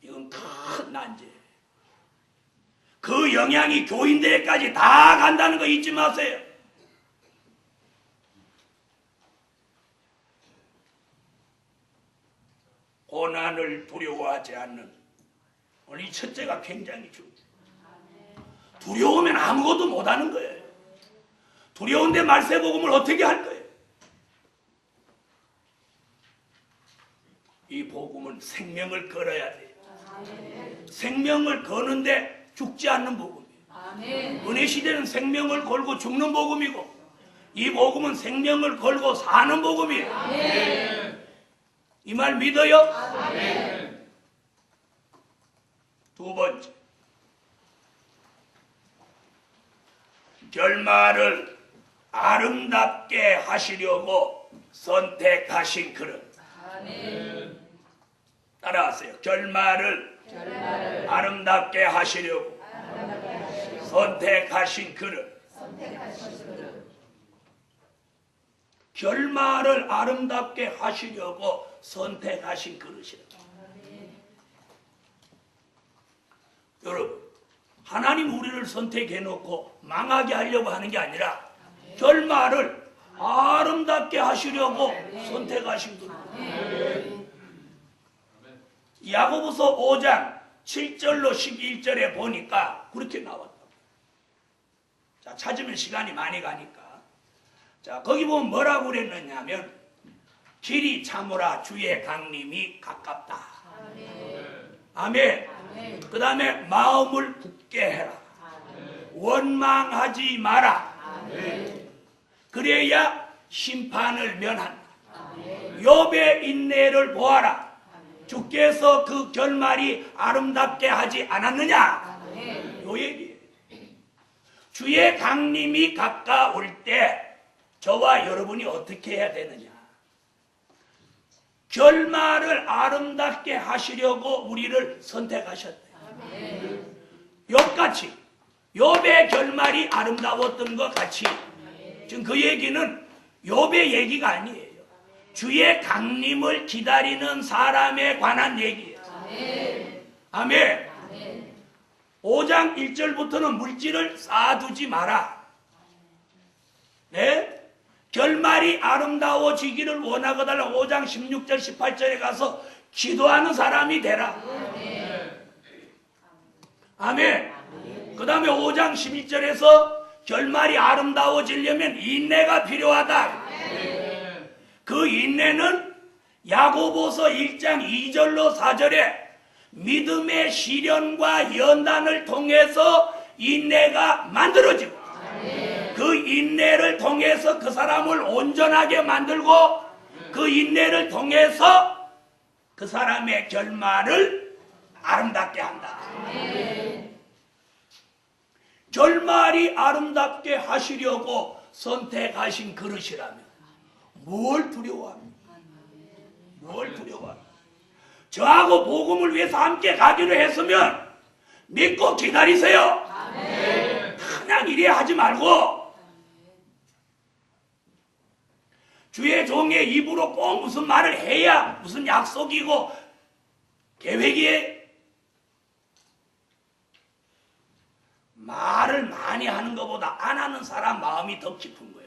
이건 큰 난제예요. 그 영향이 교인들에까지 다 간다는 거 잊지 마세요. 고난을 두려워하지 않는 오늘 이 첫째가 굉장히 중요해요. 두려우면 아무것도 못하는 거예요. 두려운데 말세복음을 어떻게 할 거예요? 이 복음은 생명을 걸어야 돼요. 생명을 거는데 죽지 않는 복음이에요. 은혜 시대는 생명을 걸고 죽는 복음이고 이 복음은 생명을 걸고 사는 복음이에요. 이 말 믿어요? 두 번째, 결말을 아름답게 하시려고 선택하신 그릇. 따라하세요. 결말을 아름답게 하시려고 선택하신 그릇. 결말을 아름답게 하시려고 선택하신 그릇이라. 여러분, 하나님 우리를 선택해 놓고 망하게 하려고 하는 게 아니라 결말을 아름답게 하시려고 선택하신 그릇. 야고보서 5장 7절로 11절에 보니까 그렇게 나왔다. 자, 찾으면 시간이 많이 가니까. 자, 거기 보면 뭐라고 그랬느냐면 길이 참으라 주의 강림이 가깝다. 아멘. 그 다음에 마음을 굳게 해라. 원망하지 마라. 그래야 심판을 면한다. 욥의 인내를 보아라. 주께서 그 결말이 아름답게 하지 않았느냐. 요 얘기예요. 주의 강림이 가까울 때 저와 여러분이 어떻게 해야 되느냐. 결말을 아름답게 하시려고 우리를 선택하셨대요. 욥같이 욥의 결말이 아름다웠던 것 같이 지금 그 얘기는 욥의 얘기가 아니에요. 주의 강림을 기다리는 사람에 관한 얘기예요. 아멘. 5장 1절부터는 물질을 쌓아두지 마라. 네? 결말이 아름다워지기를 원하거든 5장 16절 18절에 가서 기도하는 사람이 되라. 아멘. 그 다음에 5장 11절에서 결말이 아름다워지려면 인내가 필요하다. 그 인내는 야고보서 1장 2절로 4절에 믿음의 시련과 연단을 통해서 인내가 만들어지고 그 인내를 통해서 그 사람을 온전하게 만들고 그 인내를 통해서 그 사람의 결말을 아름답게 한다. 결말이 아름답게 하시려고 선택하신 그릇이라면 뭘 두려워합니까? 뭘 두려워합니까? 저하고 복음을 위해서 함께 가기로 했으면 믿고 기다리세요. 그냥 이래 하지 말고 주의 종의 입으로 꼭 무슨 말을 해야 무슨 약속이고 계획이 말을 많이 하는 것보다 안 하는 사람 마음이 더 깊은 거야.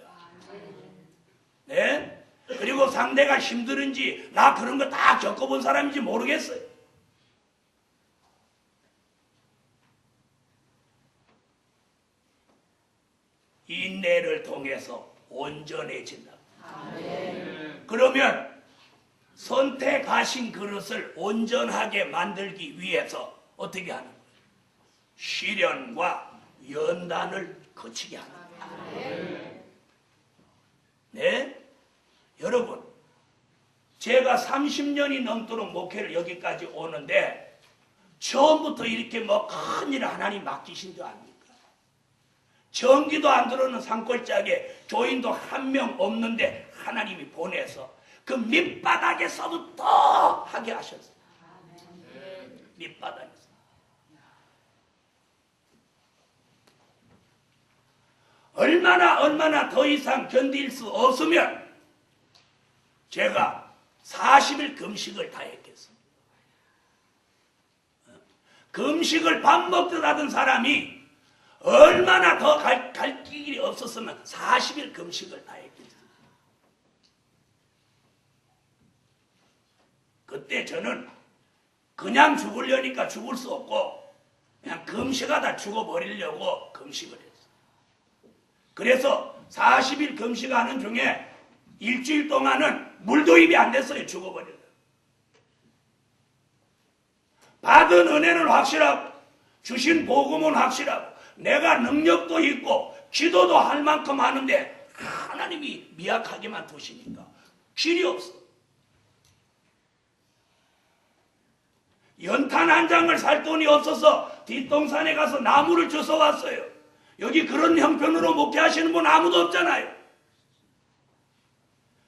네? 그리고 상대가 힘들은지 나 그런 거 다 겪어본 사람인지 모르겠어요. 인내를 통해서 온전해진다. 그러면 선택하신 그릇을 온전하게 만들기 위해서 어떻게 하는 거예요? 시련과 연단을 거치게 하는 거예요. 네? 여러분, 제가 30년이 넘도록 목회를 여기까지 오는데 처음부터 이렇게 뭐 큰일을 하나님 맡기신 줄 압니까? 전기도 안 들어오는 산골짜기에 교인도 한 명 없는데 하나님이 보내서 그 밑바닥에서부터 하게 하셨어요. 밑바닥에서. 얼마나 더 이상 견딜 수 없으면 제가 40일 금식을 다 했겠어요. 금식을 밥 먹듯 하던 사람이 얼마나 더 갈 길이 없었으면 40일 금식을 다 했겠어요. 그때 저는 그냥 죽으려니까 죽을 수 없고 그냥 금식하다 죽어버리려고 금식을 했어요. 그래서 40일 금식하는 중에 일주일 동안은 물도 입이 안 됐어요. 죽어버려요. 받은 은혜는 확실하고 주신 복음은 확실하고 내가 능력도 있고 기도도 할 만큼 하는데 하나님이 미약하게만 두시니까 길이 없어. 연탄 한 장을 살 돈이 없어서 뒷동산에 가서 나무를 주워왔어요. 여기 그런 형편으로 목회하시는 분 아무도 없잖아요.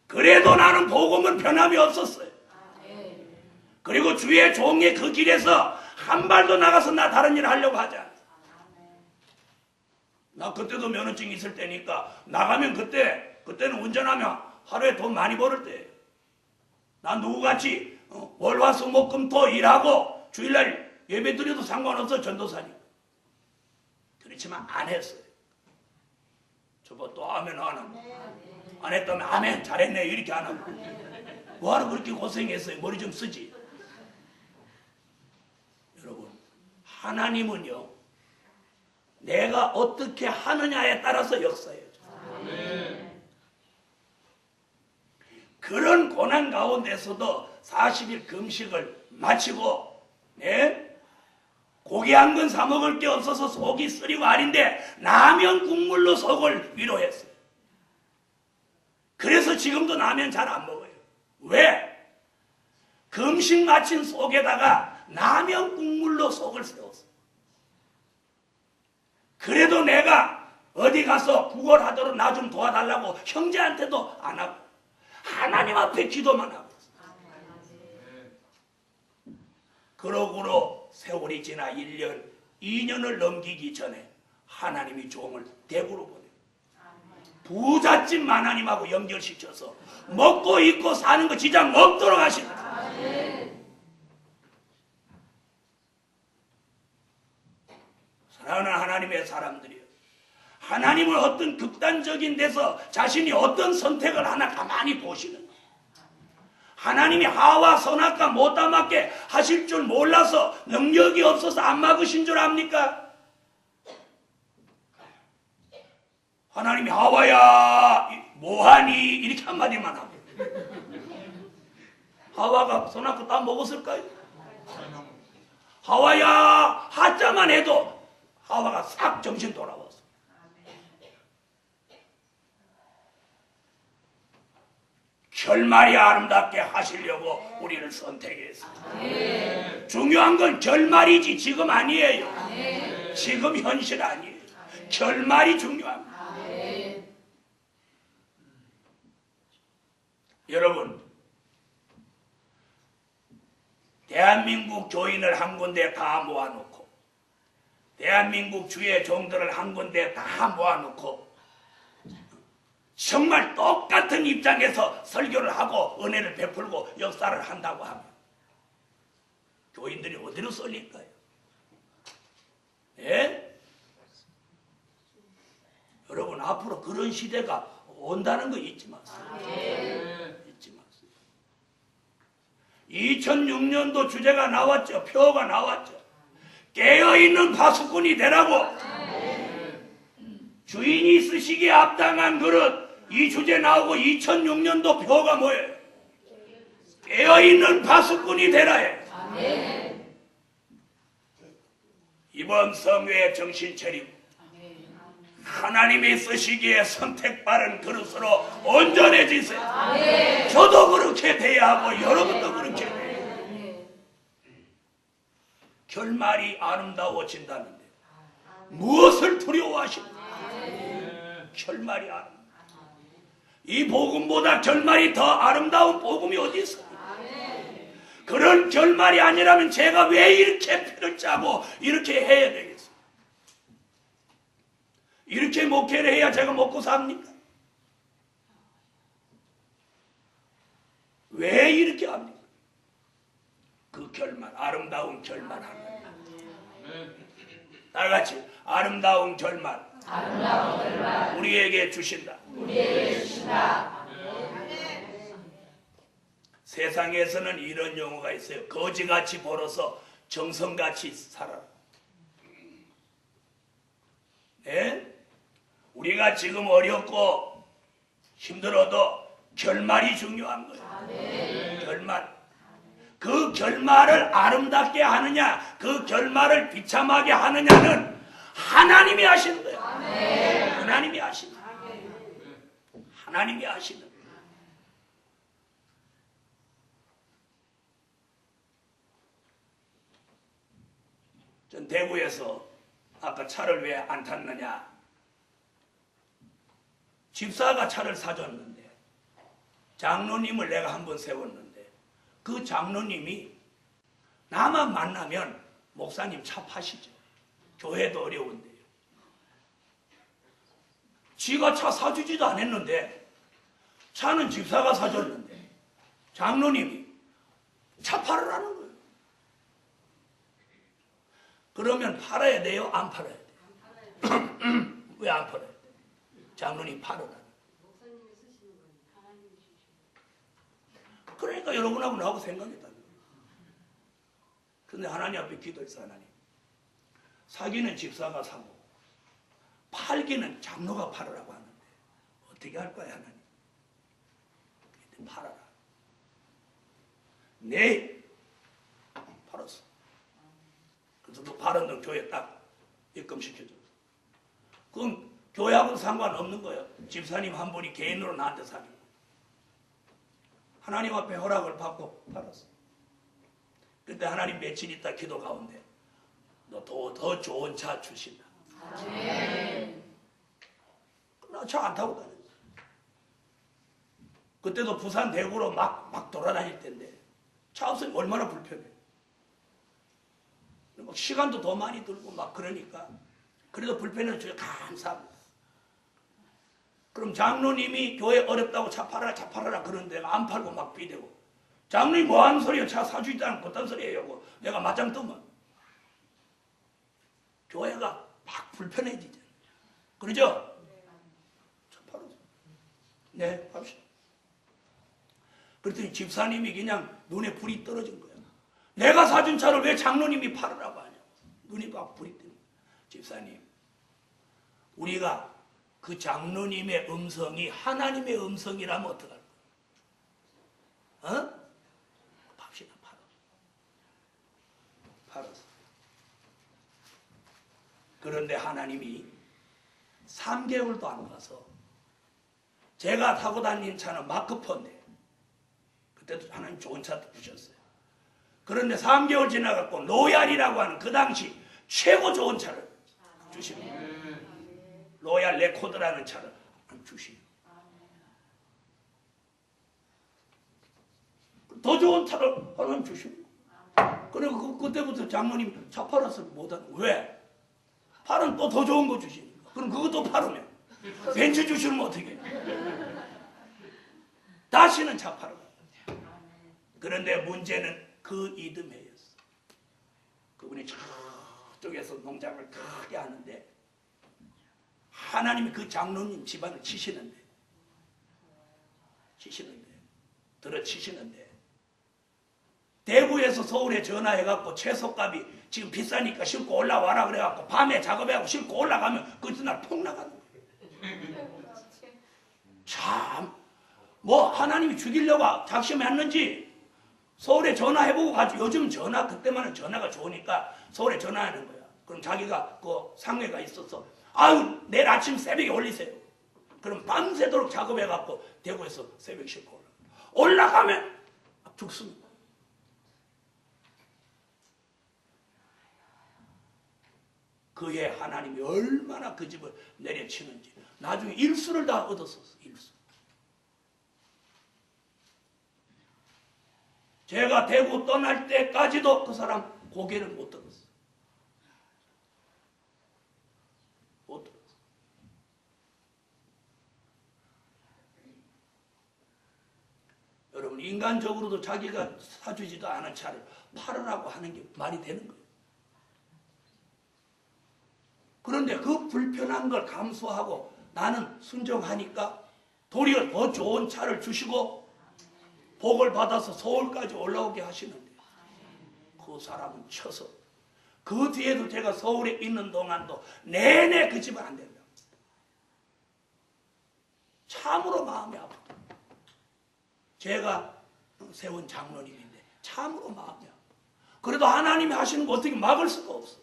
그래도 나는 복음은 변함이 없었어요. 그리고 주의 종의 그 길에서 한 발도 나가서 나 다른 일 하려고 하지 않았어요. 나 그때도 면허증 있을 때니까 나가면 그때는 운전하면 하루에 돈 많이 벌을 때예요. 나 누구같이 월화수목금토 일하고 주일날 예배 드려도 상관없어. 전도사니까. 그렇지만 안 했어요. 저거 또 아멘 안 하고 안 했다면 아멘 잘했네 이렇게 안 하고 뭐하러 그렇게 고생했어요. 머리 좀 쓰지. 여러분 하나님은요 내가 어떻게 하느냐에 따라서 역사해요. 그런 고난 가운데서도 40일 금식을 마치고 고기 한 건 사 먹을 게 없어서 속이 쓰리고 아닌데 라면 국물로 속을 위로했어요. 그래서 지금도 라면 잘 안 먹어요. 왜? 금식 마친 속에다가 라면 국물로 속을 세웠어요. 그래도 내가 어디 가서 구걸하도록 나 좀 도와달라고 형제한테도 안 하고 하나님 앞에 기도만 하고 있어요. 그러고로 세월이 지나 1년, 2년을 넘기기 전에 하나님이 종을 대구로 보내요. 부잣집 하나님하고 연결시켜서 먹고 입고 사는 거 지장 없도록 하시더라. 사랑하는 하나님의 사람들이요. 하나님은 어떤 극단적인 데서 자신이 어떤 선택을 하나 가만히 보시는 거예요. 하나님이 하와 선악과 못다 맞게 하실 줄 몰라서 능력이 없어서 안 막으신 줄 압니까? 하나님이 하와야 뭐하니 이렇게 한마디만 하고 하와가 선악과 다 먹었을까요? 하와야 하자만 해도 하와가 싹 정신 돌아왔어. 결말이 아름답게 하시려고 우리를 선택했어요. 중요한 건 결말이지 지금 아니에요. 지금 현실 아니에요. 결말이 중요합니다. 여러분 대한민국 교인을 한 군데 다 모아놓고 대한민국 주의 종들을 한 군데 다 모아놓고 정말 똑같은 입장에서 설교를 하고 은혜를 베풀고 역사를 한다고 하면 교인들이 어디로 쏠릴까요? 예? 여러분 앞으로 그런 시대가 온다는 거 잊지 마세요. 잊지 마세요. 2006년도 주제가 나왔죠. 표가 나왔죠. 깨어있는 파수꾼이 되라고. 주인이 쓰시기에 앞당한 그릇 이 주제 나오고 2006년도 표가 뭐예요? 깨어있는 파수꾼이 되라해. 이번 성회에 정신 차리고 하나님이 쓰시기에 선택받은 그릇으로 온전해지세요. 저도 그렇게 돼야 하고 여러분도 그렇게 돼요. 결말이 아름다워진다는데 무엇을 두려워하십니까? 결말이 아름다워. 이 복음보다 결말이 더 아름다운 복음이 어디 있어요? 그런 결말이 아니라면 제가 왜 이렇게 피를 짜고 이렇게 해야 되겠어요? 이렇게 목회를 해야 제가 먹고 삽니까? 왜 이렇게 합니까? 그 결말, 아름다운 결말 하는 다 같이 아름다운 결말, 우리에게 주신다. 세상에서는 이런 용어가 있어요. 거지같이 벌어서 정성같이 살아라. 네? 우리가 지금 어렵고 힘들어도 결말이 중요한 거예요. 결말. 그 결말을 아름답게 하느냐, 그 결말을 비참하게 하느냐는 하나님이 하시는 거예요. 하나님이 하시는 거예요. 하나님이 하시는 거예요. 전 대구에서 아까 차를 왜 안 탔느냐, 집사가 차를 사줬는데 장로님을 내가 한번 세웠는데 그 장로님이 나만 만나면 목사님 차 파시죠. 교회도 어려운데요. 지가 차 사주지도 않았는데 차는 집사가 사줬는데 장로님이 차 팔으라는 거예요. 그러면 팔아야 돼요? 안 팔아야 돼요? 왜 안 팔아야 돼요? 장로님 팔으라. 그러니까 여러분하고 나하고 생각했다. 근데 하나님 앞에 기도했어. 하나님, 사기는 집사가 사고 팔기는 장로가 팔으라고 하는데 어떻게 할 거야 하나님? 팔아라. 네, 팔았어. 그래서 그 팔은 너 교회 딱 입금시켜줘. 그럼 교회하고는 상관없는 거예요. 집사님 한 분이 개인으로 나한테 사기고 하나님 앞에 허락을 받고 팔았어. 그때 하나님 며칠 있다 기도 가운데 너 더 좋은 차 주신다. 나 차 안 타고 다녔어. 그때도 부산 대구로 막 돌아다닐 텐데 차 없으면 얼마나 불편해. 막 시간도 더 많이 들고 막 그러니까 그래도 불편을 주여 감사합니다. 그럼 장로님이 교회 어렵다고 차 팔아라 그러는데 내가 안 팔고 막 비대고 장로님 뭐 하는 소리야? 차 사주지도 않고 어떤 소리예요? 내가 맞짱 뜨면 교회가 막 불편해지잖아요. 그러죠? 차 팔았어. 네, 합시다. 그랬더니 집사님이 그냥 눈에 불이 떨어진 거야. 내가 사준 차를 왜 장로님이 팔으라고 하냐. 눈이 막 불이 뜨는 거야. 집사님, 우리가 그 장로님의 음성이 하나님의 음성이라면 어떡할 거야? 어? 팝시다. 팔았어. 그런데 하나님이 3개월도 안 가서 제가 타고 다니는 차는 마크폰데 그때도 하나님 좋은 차 주셨어요. 그런데 3개월 지나갖고 로얄이라고 하는 그 당시 최고 좋은 차를 주십니다. 로얄 레코드라는 차를 주시고 더 좋은 차를 하나님 주시고 그리고 그때부터 장로님 차 팔아서 못하는 왜? 팔은 또 더 좋은 거 주시니까 그럼 그것도 팔으면 벤츠 주시면 어떻게 다시는 차 팔아. 그런데 문제는 그 이듬해였어. 그분이 저쪽에서 농장을 크게 하는데 하나님이 그 장로님 집안을 치시는데 들어치시는데 대구에서 서울에 전화해갖고 채소값이 지금 비싸니까 싣고 올라와라 그래갖고 밤에 작업해갖고 싣고 올라가면 그 이튿날 폭 나가는 거예요. 참 뭐 하나님이 죽이려고 작심했는지 서울에 전화해보고 가지고 요즘 전화 그때만은 전화가 좋으니까 서울에 전화하는 거야. 그럼 자기가 그 상회가 있어서 아유 내일 아침 새벽에 올리세요. 그럼 밤새도록 작업해갖고 대구에서 새벽 싣고 올라가면 죽습니다. 그해 하나님이 얼마나 그 집을 내려치는지. 나중에 일수를 다 얻었었어. 일수. 제가 대구 떠날 때까지도 그 사람 고개를 못 들었어. 못 들었어. 여러분, 인간적으로도 자기가 사주지도 않은 차를 팔으라고 하는 게 말이 되는 거예요. 그런데 그 불편한 걸 감수하고 나는 순종하니까 도리어 더 좋은 차를 주시고 복을 받아서 서울까지 올라오게 하시는데, 그 사람은 쳐서 그 뒤에도 제가 서울에 있는 동안도 내내 그 집은 안 된다. 참으로 마음이 아프다. 제가 세운 장로님인데 참으로 마음이 아프다. 그래도 하나님이 하시는 거 어떻게 막을 수가 없어.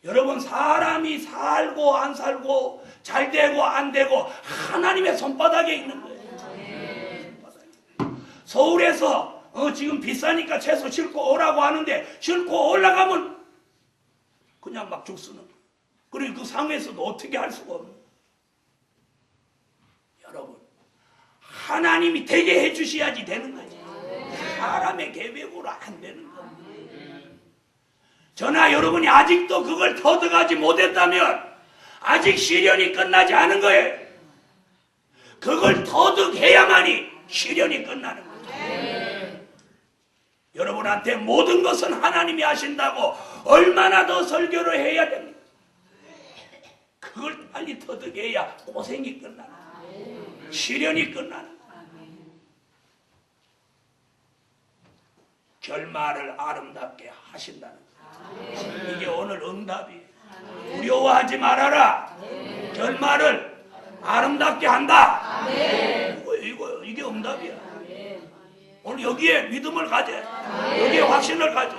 여러분, 사람이 살고 안 살고 잘 되고 안 되고 하나님의 손바닥에 있는 거예요. 서울에서 지금 비싸니까 채소 싣고 오라고 하는데 싣고 올라가면 그냥 막 죽쓰는 거예요. 그리고 그 상에서도 어떻게 할 수가 없는 거예요. 여러분, 하나님이 되게 해주셔야지 되는 거지. 사람의 계획으로 안 되는 거예요. 저나 여러분이 아직도 그걸 터득하지 못했다면 아직 시련이 끝나지 않은 거예요. 그걸 터득해야만이 시련이 끝나는 거예요. 여러분한테 모든 것은 하나님이 하신다고 얼마나 더 설교를 해야 됩니까? 그걸 빨리 터득해야 고생이 끝나는 거예요. 시련이 끝나는 거예요. 결말을 아름답게 하신다는 거예요. 이게 오늘 응답이에요. 두려워하지 말아라. 결말을 아름답게 한다. 이게 응답이야. 오늘 여기에 믿음을 가져. 여기에 확신을 가져.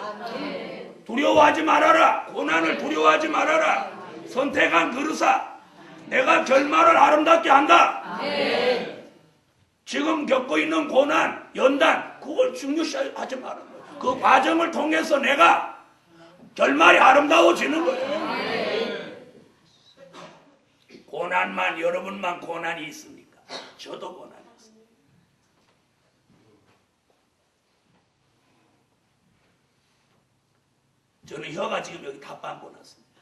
두려워하지 말아라. 고난을 두려워하지 말아라. 선택한 그릇아, 내가 결말을 아름답게 한다. 지금 겪고 있는 고난, 연단, 그걸 중요시하지 마라. 그 과정을 통해서 내가 결말이 아름다워지는 거예요. 고난만, 여러분만 고난이 있습니까? 저도 고난이 있습니다. 저는 혀가 지금 여기 다 빵꾸 났습니다.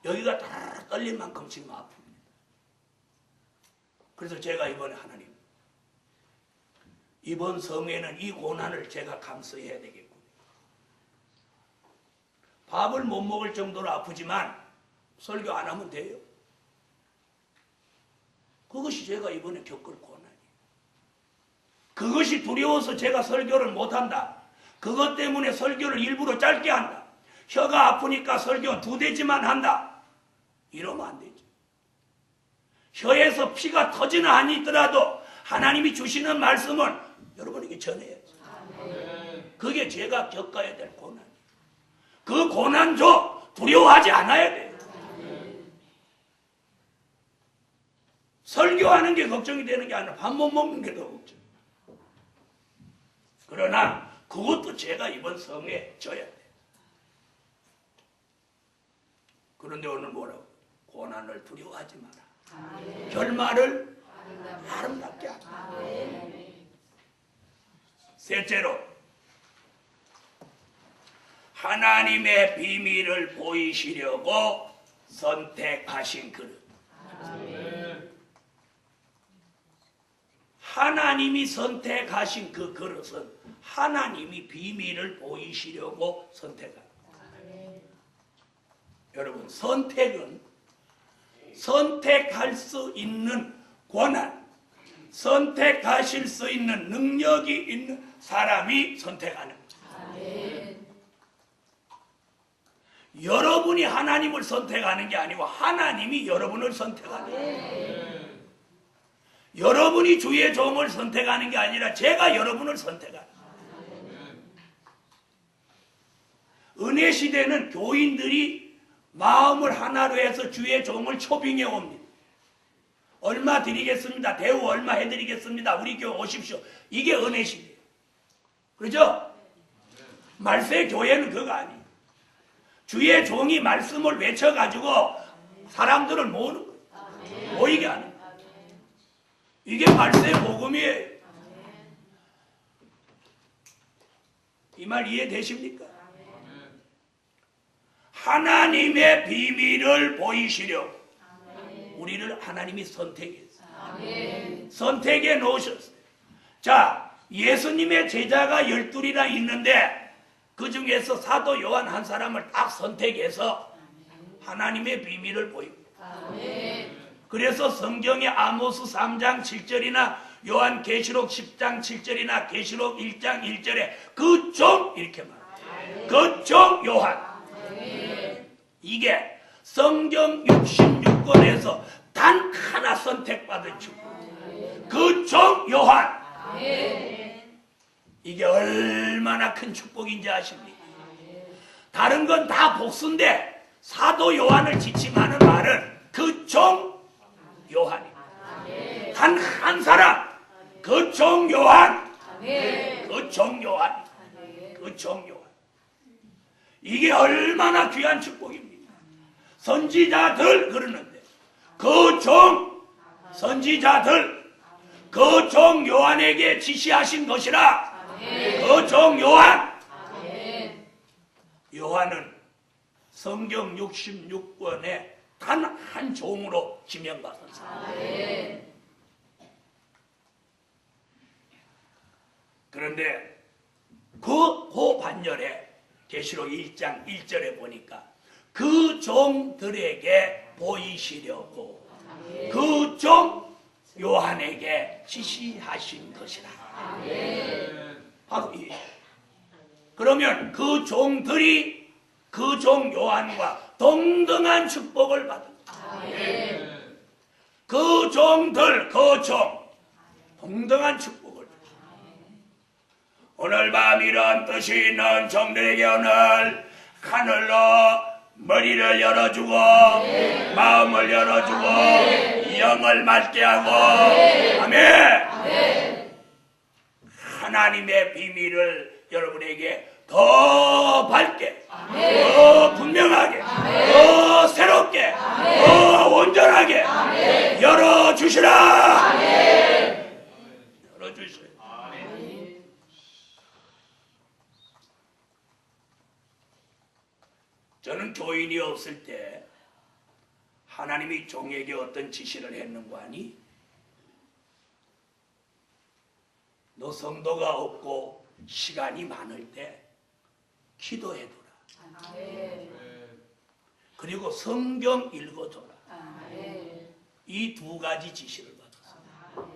여기가 다 떨릴 만큼 지금 아픕니다. 그래서 제가 이번에 하나님, 이번 성회는 이 고난을 제가 감수해야 되겠고, 밥을 못 먹을 정도로 아프지만 설교 안 하면 돼요. 그것이 제가 이번에 겪을 고난이에요. 그것이 두려워서 제가 설교를 못한다. 그것 때문에 설교를 일부러 짧게 한다. 혀가 아프니까 설교 2대지만 한다. 이러면 안 되죠. 혀에서 피가 터지는 한이 있더라도 하나님이 주시는 말씀을 여러분에게 전해야죠. 그게 제가 겪어야 될 고난이에요. 그 고난도 두려워하지 않아야 돼요. 설교하는 게 걱정이 되는 게 아니라 밥 못 먹는 게 더 걱정. 그러나 그것도 제가 이번 성에 져야 돼요. 그런데 오늘 뭐라고? 고난을 두려워하지 마라. 결말을 아름답게 하라. 셋째로, 하나님의 비밀을 보이시려고 선택하신 그릇. 하나님이 선택하신 그 그릇은 하나님이 비밀을 보이시려고 선택한. 여러분, 선택은 선택할 수 있는 권한, 선택하실 수 있는 능력이 있는 사람이 선택하는 거예요. 여러분이 하나님을 선택하는 게 아니고 하나님이 여러분을 선택하는 거예요. 여러분이 주의 종을 선택하는 게 아니라 제가 여러분을 선택하는 거예요. 은혜 시대는 교인들이 마음을 하나로 해서 주의 종을 초빙해 옵니다. 얼마 드리겠습니다. 대우 얼마 해드리겠습니다. 우리 교회 오십시오. 이게 은혜 시대예요. 그렇죠? 말세 교회는 그거 아니에요. 주의 종이 말씀을 외쳐가지고 사람들을 모으는 거예요. 모이게 하는 거예요. 이게 말세 복음이에요. 이 말 이해되십니까? 하나님의 비밀을 보이시려고 우리를 하나님이 선택했어요. 선택해 놓으셨어요. 자, 예수님의 제자가 12이나 있는데 그 중에서 사도 요한 한 사람을 딱 선택해서 하나님의 비밀을 보입니다. 그래서 성경의 아모스 3장 7절이나 요한계시록 10장 7절이나 계시록 1장 1절에 그 종 이렇게 말해요. 그 종 요한. 이게 성경 66권에서 단 하나 선택받은 축복. 그 종 요한. 이게 얼마나 큰 축복인지 아십니까? 다른 건 다 복수인데 사도 요한을 지칭하는 말은 그 종 요한입니다. 단 한 사람. 그 종 요한. 그 종 요한. 그 종 요한. 이게 얼마나 귀한 축복입니다. 선지자들 그러는데 그 종 선지자들 그 종 요한에게 지시하신 것이라. 그 종 요한. 요한은 성경 66권에 단 한 종으로 지명받았습니다. 그런데 그 반열에 계시록 1장 1절에 보니까 그 종들에게 보이시려고 그 종 요한에게 지시하신 것이라. 바로 이. 그러면 그 종들이 그 종 요한과 동등한 축복을 받은 그 종들 그 종 동등한 축복을 받은 오늘 밤 이런 뜻이 있는 종들에게 오늘 하늘로 머리를 열어주고 마음을 열어주고 영을 맑게 하고 아멘. 하나님의 비밀을 여러분에게 더 밝게 더 분명하게 더 새롭게 더 온전하게 열어주시라. 열어주시라. 저는 교인이 없을 때 하나님이 종에게 어떤 지시를 했는고 하니 너 성도가 없고 시간이 많을 때 기도해둬라. 그리고 성경 읽어줘라. 이 두 가지 지시를 받았어요.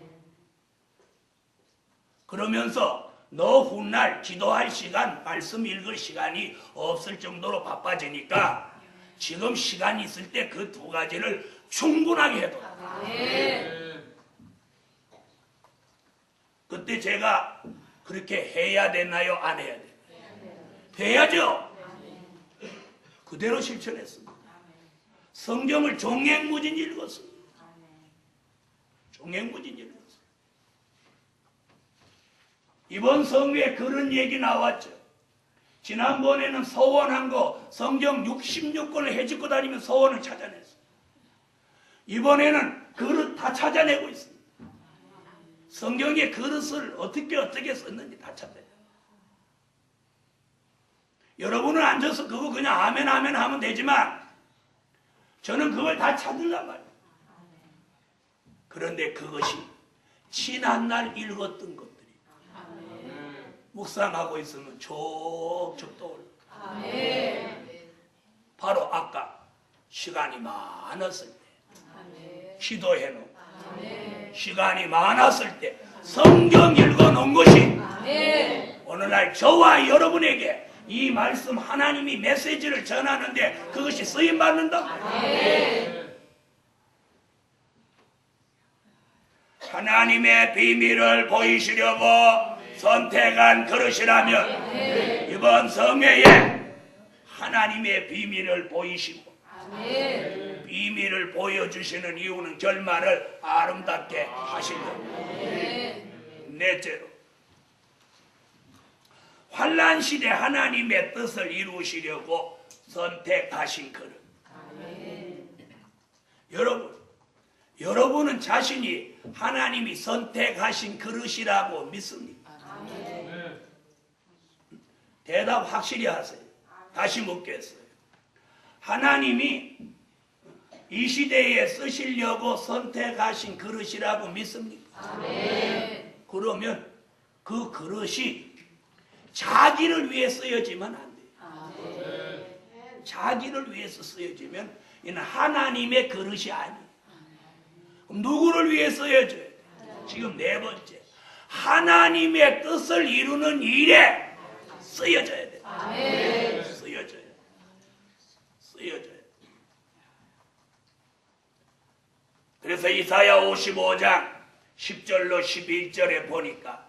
그러면서 너 훗날 기도할 시간, 말씀 읽을 시간이 없을 정도로 바빠지니까 지금 시간 있을 때 그 두 가지를 충분하게 해둬라. 그때 제가 그렇게 해야 되나요? 안 해야 되나요? 해야죠. 그대로 실천했습니다. 성경을 종횡무진 읽었습니다. 종횡무진 읽었습니다. 이번 성회에 그런 얘기 나왔죠. 지난번에는 서원한 거 성경 66권을 해집고 다니면 서원을 찾아냈어요. 이번에는 그릇 다 찾아내고 있습니다. 성경의 그릇을 어떻게 썼는지 다 찾아내요. 여러분은 앉아서 그거 그냥 아멘 아멘 하면 되지만 저는 그걸 다 찾으란 말이에요. 그런데 그것이 지난날 읽었던 것들이 묵상하고 있으면 촉촉 떠올라요. 바로 아까 시간이 많았을 때 기도해놓고 시간이 많았을 때 성경 읽어놓은 것이 오늘날 저와 여러분에게 이 말씀 하나님이 메시지를 전하는데 그것이 쓰임받는다. 하나님의 비밀을 보이시려고 선택한 그릇이라면 이번 성회에 하나님의 비밀을 보이시고 비밀을 보여주시는 이유는 결말을 아름답게 하시려고. 넷째로 환난 시대 하나님의 뜻을 이루시려고 선택하신 그릇. 여러분은 자신이 하나님이 선택하신 그릇이라고 믿습니까? 대답 확실히 하세요. 다시 묻겠어요. 하나님이 이 시대에 쓰시려고 선택하신 그릇이라고 믿습니까? 그러면 그 그릇이 자기를 위해 쓰여지면 안 돼요. 자기를 위해서 쓰여지면 이는 하나님의 그릇이 아니에요. 그럼 누구를 위해 쓰여져야 돼요? 지금 네 번째, 하나님의 뜻을 이루는 일에 쓰여져야 돼요. 쓰여져야. 그래서 이사야 55장 10절로 11절에 보니까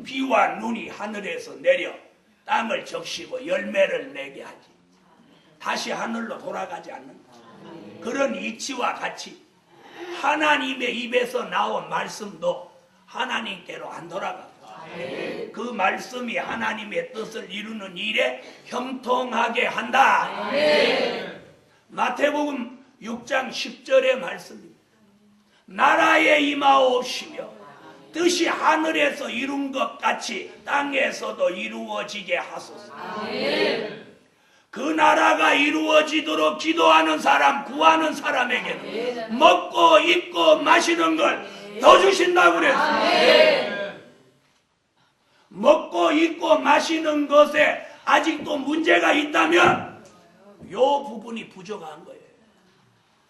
비와 눈이 하늘에서 내려 땅을 적시고 열매를 맺게 하지 다시 하늘로 돌아가지 않는다. 그런 이치와 같이 하나님의 입에서 나온 말씀도 하나님께로 안 돌아가. 그 말씀이 하나님의 뜻을 이루는 일에 형통하게 한다. 마태복음 6장 10절의 말씀입니다. 나라에 임하옵시며 뜻이 하늘에서 이룬 것 같이 땅에서도 이루어지게 하소서. 그 나라가 이루어지도록 기도하는 사람, 구하는 사람에게는 먹고 입고 마시는 걸 더 주신다고 그랬어요. 먹고 입고 마시는 것에 아직도 문제가 있다면 이 부분이 부족한 거예요.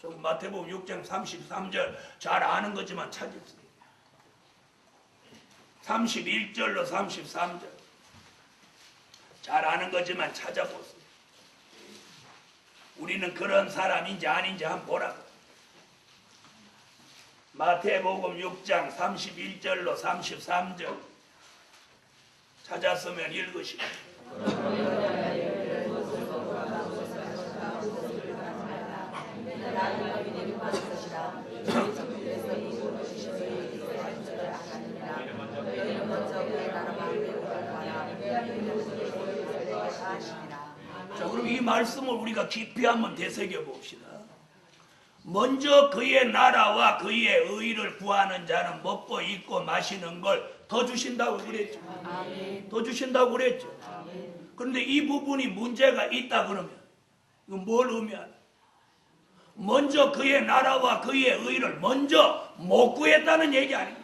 좀 마태복음 6장 33절 잘 아는 거지만 찾으세요. 31절로 33절 잘 아는 거지만 찾아보세요. 우리는 그런 사람인지 아닌지 한번 보라고. 마태복음 6장 31절로 33절 찾았으면 읽으시고. 자, 그럼 이 말씀을 우리가 깊이 한번 되새겨 봅시다. 먼저 그의 나라와 그의 의를 구하는 자는 먹고 입고 마시는 걸 더 주신다고 그랬죠. 더 주신다고 그랬죠. 그런데 이 부분이 문제가 있다 그러면 이건 뭘 의미하나? 먼저 그의 나라와 그의 의를 먼저 못 구했다는 얘기 아닙니까?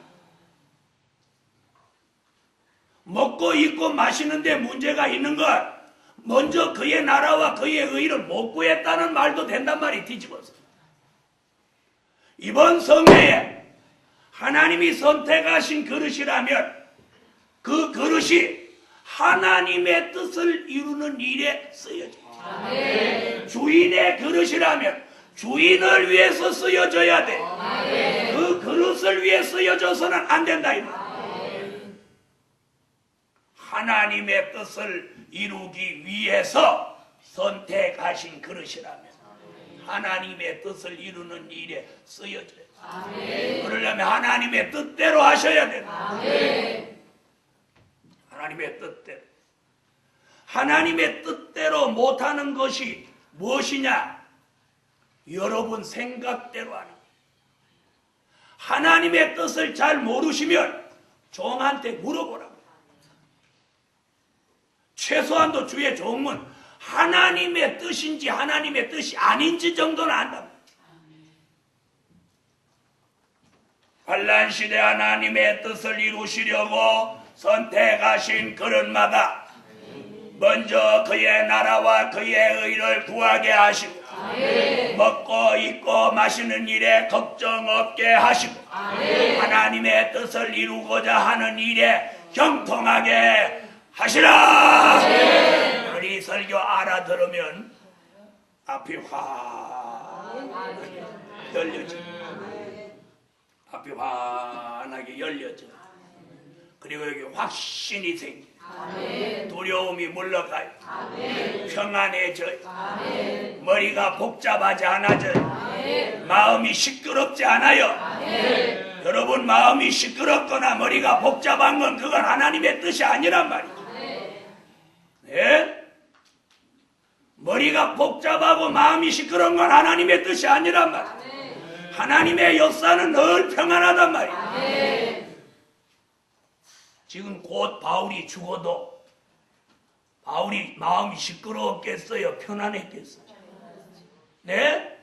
먹고 입고 마시는데 문제가 있는 걸 먼저 그의 나라와 그의 의를 못 구했다는 말도 된단 말이 뒤집어서. 이번 성회에 하나님이 선택하신 그릇이라면 그 그릇이 하나님의 뜻을 이루는 일에 쓰여져요. 주인의 그릇이라면 주인을 위해서 쓰여져야 돼. 그 그릇을 위해 쓰여져서는 안 된다 이 말. 하나님의 뜻을 이루기 위해서 선택하신 그릇이라면 하나님의 뜻을 이루는 일에 쓰여져요. 그러려면 하나님의 뜻대로 하셔야 된다. 하나님의 뜻대로. 하나님의 뜻대로 못하는 것이 무엇이냐? 여러분 생각대로 하는 거예요. 하나님의 뜻을 잘 모르시면 종한테 물어보라고. 최소한도 주의 종은 하나님의 뜻인지 하나님의 뜻이 아닌지 정도는 안다. 환난 시대 하나님의 뜻을 이루시려고 선택하신 그릇마다 먼저 그의 나라와 그의 의를 구하게 하시고 먹고 입고 마시는 일에 걱정 없게 하시고 하나님의 뜻을 이루고자 하는 일에 형통하게 하시라. 우리 설교 알아들으면 앞이 확 열려져. 앞이 환하게 열려져. 그리고 여기 확신이 생겨. 두려움이 물러가요. 평안해져요. 머리가 복잡하지 않아져요. 마음이 시끄럽지 않아요. 여러분 마음이 시끄럽거나 머리가 복잡한 건 그건 하나님의 뜻이 아니란 말이죠. 예? 머리가 복잡하고 마음이 시끄러운 건 하나님의 뜻이 아니란 말이에요. 하나님의 역사는 늘 평안하단 말이에요. 지금 곧 바울이 죽어도 바울이 마음이 시끄러웠겠어요? 편안했겠어요? 네?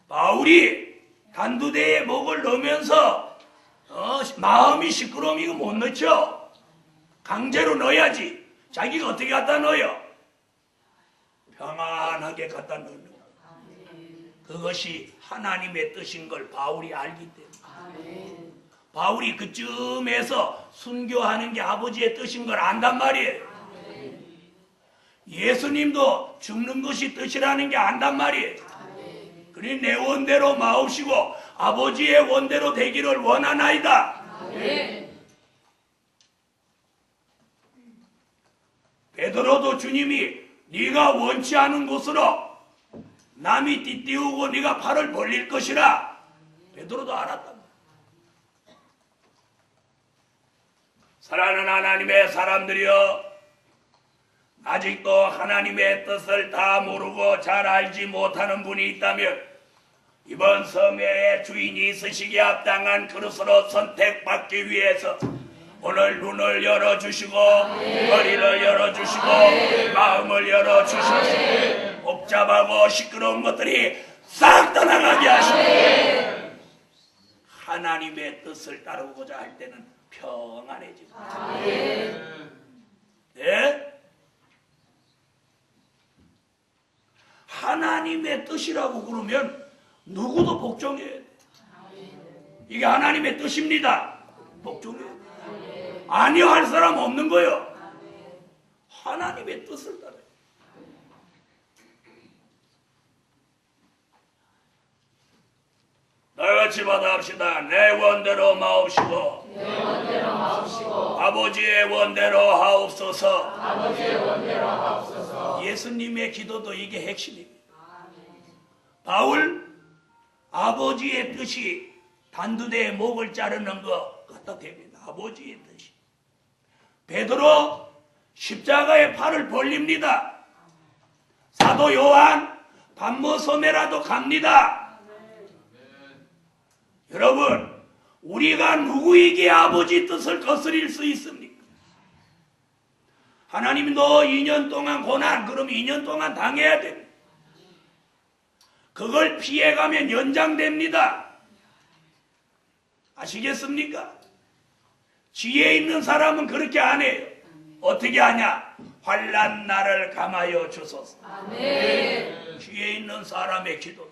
바울이 단두대에 목을 넣으면서 마음이 시끄러우면 이거 못 넣죠? 강제로 넣어야지. 자기가 어떻게 갖다 넣어요? 평안하게 갖다 넣는 거. 그것이 하나님의 뜻인 걸 바울이 알기 때문에. 바울이 그쯤에서 순교하는 게 아버지의 뜻인 걸 안단 말이에요. 예수님도 죽는 것이 뜻이라는 게 안단 말이에요. 그러니 내 원대로 마옵시고 아버지의 원대로 되기를 원하나이다. 베드로도 주님이 네가 원치 않은 곳으로 남이 띠띠우고 네가 팔을 벌릴 것이라 베드로도 알았다. 사랑하는 하나님의 사람들이여, 아직도 하나님의 뜻을 다 모르고 잘 알지 못하는 분이 있다면 이번 성회의 주인이 있으시기에 합당한 그릇으로 선택받기 위해서 오늘 눈을 열어주시고 머리를 열어주시고 마음을 열어주셔서 복잡하고 시끄러운 것들이 싹 떠나가게 하시고 하나님의 뜻을 따르고자 할 때는 평안해집니다. 네? 하나님의 뜻이라고 그러면 누구도 복종해야 돼. 이게 하나님의 뜻입니다. 복종해야 돼. 아니요 할 사람 없는 거예요. 하나님의 뜻을 따라요. 다같이 받아합시다. 내 원대로 마옵시고 아버지의 원대로 하옵소서. 예수님의 기도도 이게 핵심입니다. 바울 아버지의 뜻이 단두대의 목을 자르는 것 갖다 댑니다. 아버지의 뜻이. 베드로 십자가에 팔을 벌립니다. 사도 요한 반모 섬에라도 갑니다. 여러분, 우리가 누구에게 아버지 뜻을 거스릴 수 있습니까? 하나님이 너 2년 동안 고난, 그럼 2년 동안 당해야 됩니다. 그걸 피해가면 연장됩니다. 아시겠습니까? 지혜 있는 사람은 그렇게 안 해요. 어떻게 하냐? 환난 나를 감하여 주소서. 아멘. 지혜 있는 사람의 기도.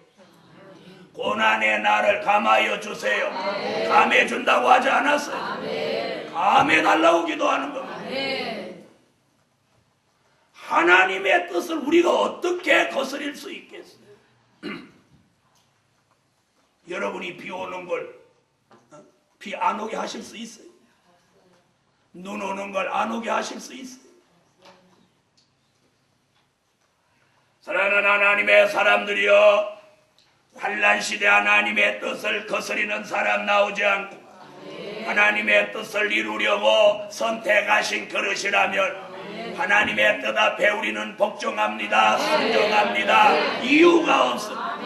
고난의 나를 감하여 주세요. 아멘. 감해 준다고 하지 않았어요? 아멘. 감해 달라고 기도하는 겁니다. 아멘. 하나님의 뜻을 우리가 어떻게 거스릴 수 있겠어요? 여러분이 비 오는 걸 비 안 오게 하실 수 있어요? 눈 오는 걸 안 오게 하실 수 있어요? 사랑하는 하나님의 사람들이여, 환난 시대 하나님의 뜻을 거스리는 사람 나오지 않고 하나님의 뜻을 이루려고 선택하신 그릇이라면 하나님의 뜻 앞에 우리는 복종합니다. 순종합니다. 이유가 없습니다.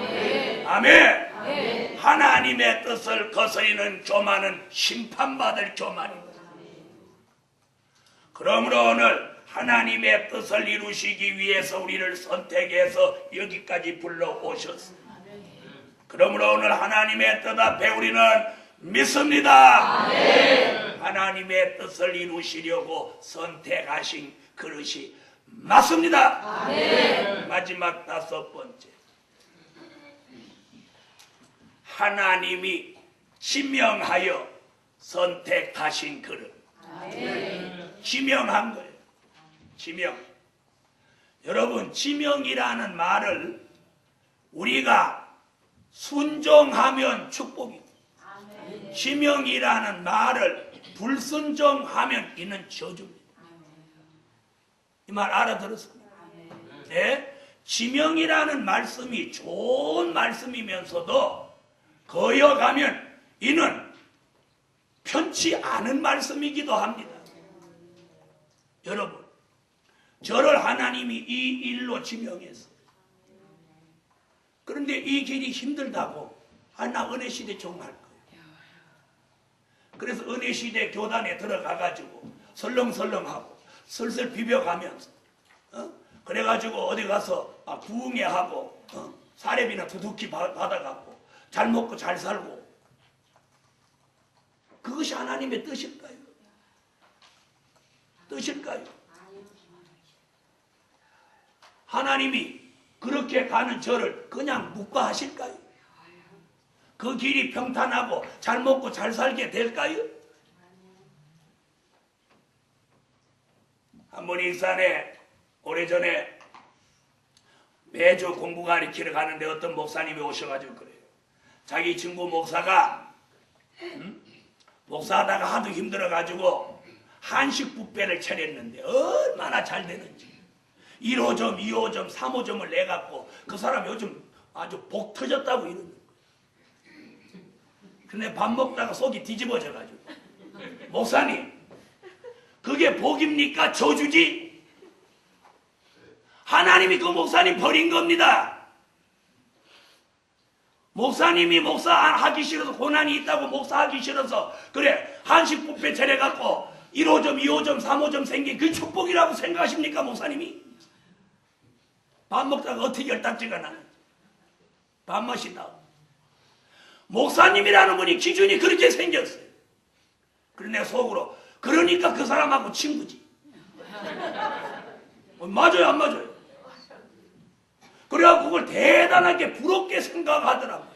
아멘. 하나님의 뜻을 거스리는 교만은 심판받을 교만입니다. 그러므로 오늘 하나님의 뜻을 이루시기 위해서 우리를 선택해서 여기까지 불러오셨습니다. 그러므로 오늘 하나님의 뜻 앞에 우리는 믿습니다. 아멘. 하나님의 뜻을 이루시려고 선택하신 그릇이 맞습니다. 아멘. 마지막 5번째, 하나님이 지명하여 선택하신 그릇. 아멘. 지명한 거예요. 지명. 여러분, 지명이라는 말을 우리가 순종하면 축복입니다. 지명이라는 말을 불순종하면 이는 저주입니다. 이 말 알아들었습니까? 네? 지명이라는 말씀이 좋은 말씀이면서도 거여가면 이는 편치 않은 말씀이기도 합니다. 여러분, 저를 하나님이 이 일로 지명했어. 그런데 이 길이 힘들다고 나 은혜시대 종할 거예요. 그래서 은혜시대 교단에 들어가가지고 설렁설렁하고 슬슬 비벼가면서 그래가지고 어디 가서 부흥회하고 사례비나 두둑히 받아갖고 잘 먹고 잘 살고, 그것이 하나님의 뜻일까요? 뜻일까요? 하나님이 그렇게 가는 저를 그냥 묵과하실까요? 그 길이 평탄하고 잘 먹고 잘 살게 될까요? 한 번 익산에 오래전에 매주 공부 가르치러 가는데 어떤 목사님이 오셔가지고 그래요. 자기 친구 목사가 목사하다가 하도 힘들어가지고 한식 뷔페를 차렸는데 얼마나 잘 되는지 1호점, 2호점, 3호점을 내갖고 그 사람 요즘 아주 복 터졌다고 이러는 거예요. 근데 밥 먹다가 속이 뒤집어져가지고 목사님, 그게 복입니까? 저주지? 하나님이 그 목사님 버린 겁니다. 목사님이 목사하기 싫어서, 고난이 있다고 목사하기 싫어서 그래 한식 뷔페 차려갖고 1호점, 2호점, 3호점 생긴 그 축복이라고 생각하십니까? 목사님이? 밥 먹다가 어떻게 열딱지가 나는지 밥맛이 나고, 목사님이라는 분이 기준이 그렇게 생겼어요. 그런데 내 속으로 그러니까 그 사람하고 친구지. 맞아요 안 맞아요? 그래갖고 그걸 대단하게 부럽게 생각하더라고요.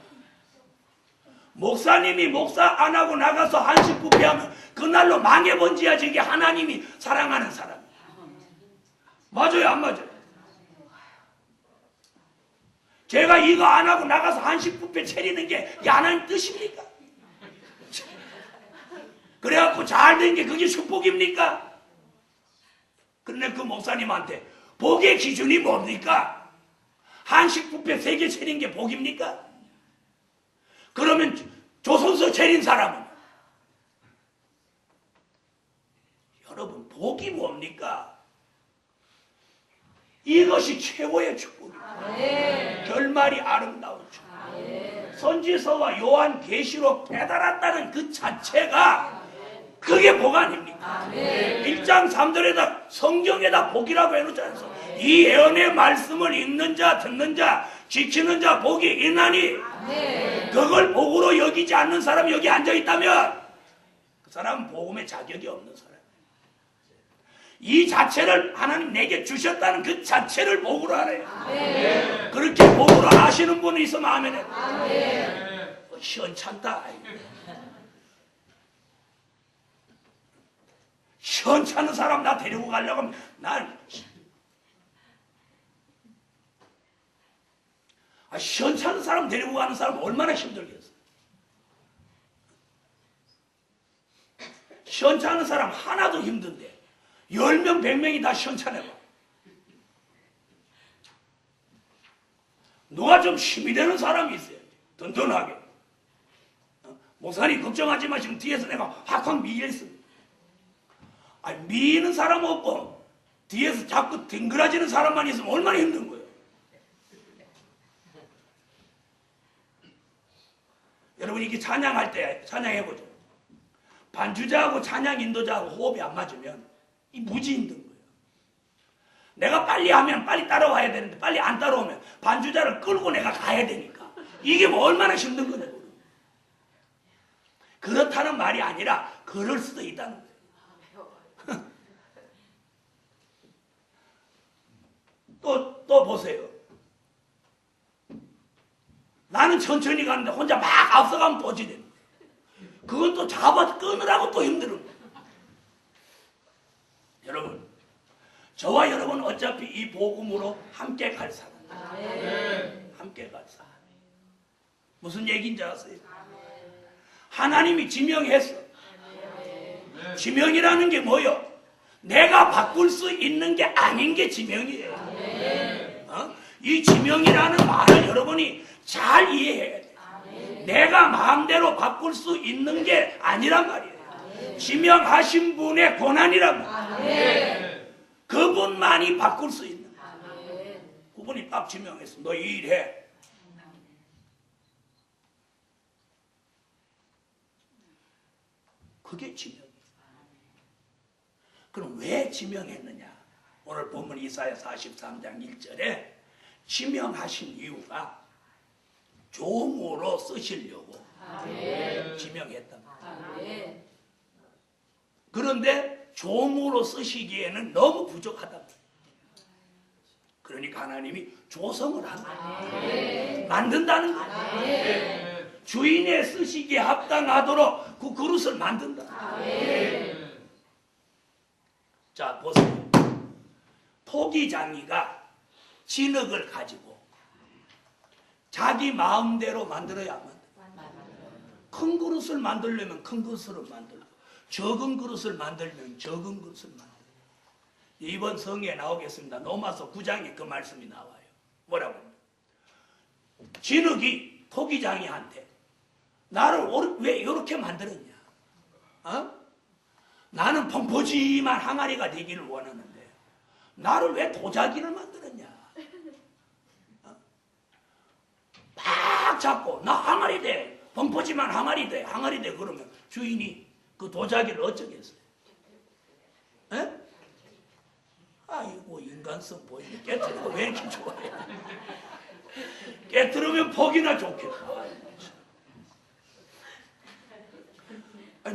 목사님이 목사 안 하고 나가서 한식 뷔페하면 그날로 망해본지야 저게 하나님이 사랑하는 사람. 맞아요 안 맞아요? 제가 이거 안 하고 나가서 한식 뷔페 차리는 게 하나님 뜻입니까? 그래갖고 잘 된 게 그게 축복입니까? 그런데 그 목사님한테 복의 기준이 뭡니까? 한식 뷔페 3개 차린 게 복입니까? 그러면 조선소 차린 사람은? 여러분, 복이 뭡니까? 이것이 최고의 축복입니다. 결말이 아름다운 축복. 선지서와 요한 계시록 깨달았다는 그 자체가 그게 복 아닙니까? 1장 3절에다 성경에다 복이라고 해놓잖아요. 이 예언의 말씀을 읽는 자, 듣는 자, 지키는 자 복이 있나니, 그걸 복으로 여기지 않는 사람이 여기 앉아있다면 그 사람은 복음의 자격이 없는 사람. 이 자체를 하나님 내게 주셨다는 그 자체를 복으로 알아요. 그렇게 복으로 아시는 분이 있으면 아멘해. 시원찮다. 시원찮은 사람 나 데리고 가려고 하면 난 시원찮은 사람 데리고 가는 사람 얼마나 힘들겠어. 시원찮은 사람 하나도 힘든데 10명 100명이 다 시원찮아봐. 누가 좀 힘이 되는 사람이 있어야지. 든든하게. 목사님 걱정하지 마시고 뒤에서 내가 확확 미겠습니다. 미는 사람 없고 뒤에서 자꾸 댕그라지는 사람만 있으면 얼마나 힘든 거예요. 여러분, 이게 찬양할 때 찬양해보죠. 반주자하고 찬양 인도자하고 호흡이 안 맞으면 이 무지 힘든 거예요. 내가 빨리 하면 빨리 따라와야 되는데 빨리 안 따라오면 반주자를 끌고 내가 가야 되니까 이게 뭐 얼마나 힘든 거냐고. 그렇다는 말이 아니라 그럴 수도 있다는 거예요. 또 보세요. 나는 천천히 가는데 혼자 막 앞서가면 또 어찌 됩니까? 그건 또 잡아 끊으라고 또 힘들어요. 여러분, 저와 여러분 어차피 이 복음으로 함께 갈 사람. 함께 갈 사람. 무슨 얘기인지 아세요? 하나님이 지명했어. 지명이라는 게 뭐요? 내가 바꿀 수 있는 게 아닌 게 지명이에요. 이 지명이라는 말을 여러분이 잘 이해해야 돼요. 내가 마음대로 바꿀 수 있는 게 아니란 말이에요. 지명하신 분의 권한이란 말이에요. 그분만이 바꿀 수 있는. 그분이 딱 지명했어. 너 이 일해. 그게 지명이에요. 그럼 왜 지명했느냐? 오늘 본문 이사야 43장 1절에 지명하신 이유가 종으로 쓰시려고 지명했단 말이에요. 그런데 종으로 쓰시기에는 너무 부족하다. 그러니까 하나님이 조성을 한다. 만든다는 거예요. 주인의 쓰시기에 합당하도록 그 그릇을 만든다. 자, 보세요. 토기장이가 진흙을 가지고 자기 마음대로 만들어야 안 만들어요. 큰 그릇을 만들려면 큰 그릇을 만들고 적은 그릇을 만들면 적은 그릇을 만들어요. 이번 성에 나오겠습니다. 로마서 9장에 그 말씀이 나와요. 뭐라고? 진흙이 토기장이한테 나를 왜 이렇게 만들었냐? 어? 나는 펑퍼짐한 항아리가 되기를 원하는데 나를 왜 도자기를 만들었냐? 어? 팍 잡고 나 항아리 돼. 펑퍼짐한 항아리 돼. 항아리 돼. 그러면 주인이 그 도자기를 어쩌겠어요? 에? 아이고 인간성 보이네. 깨트리는 거 왜 이렇게 좋아해? 깨트리면 폭이나 좋겠다.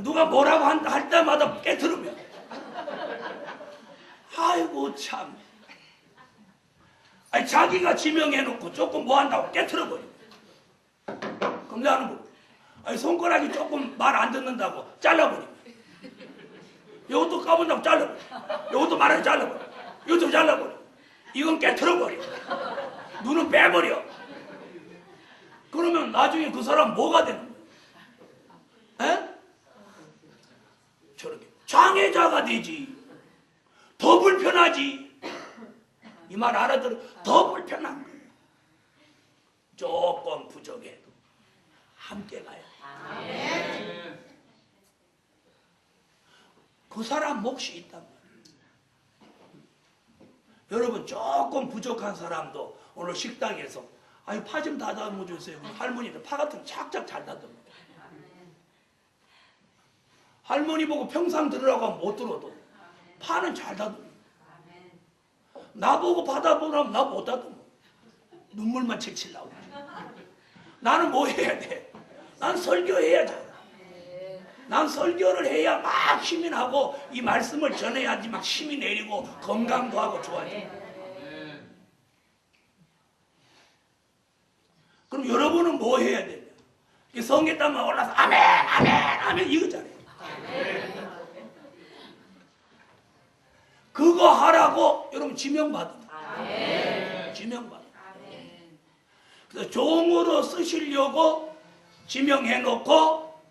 누가 뭐라고 할 때마다 깨트리면 아이고 참. 아니 자기가 지명해놓고 조금 뭐 한다고 깨트려버려. 그럼 나는 뭐 아니 손가락이 조금 말 안 듣는다고 잘라버려. 이것도 까본다고 잘라버려. 이것도 말을 잘라버려. 이것도 잘라버려. 이건 깨트려버려. 눈은 빼버려. 그러면 나중에 그 사람 뭐가 되는 거야? 에? 저렇게 장애자가 되지. 더 불편하지. 이 말 알아들어? 더 불편한 거예요. 조금 부족해도 함께 가야 돼. 그 사람 몫이 있단 말이에요. 여러분 조금 부족한 사람도 오늘 식당에서 아유 파 좀 다듬어 주세요. 할머니들 파 같은 거 착착 잘 다듬어. 할머니 보고 평상 들으라고 하면 못 들어도 파는 잘 다듬어. 나보고 받아보라면 나 못 다듬어. 눈물만 칠칠 나오고. 나는 뭐 해야 돼? 난 설교해야 돼. 난 설교를 해야 막 힘이 나고 이 말씀을 전해야지 막 힘이 내리고 건강도 하고 좋아져. 그럼 여러분은 뭐 해야 되냐? 성경에다만 올라서 아멘 아멘 아멘 이거잖아요. 그거 하라고 여러분 지명받은 지명받은. 그래서 종으로 쓰시려고 지명해놓고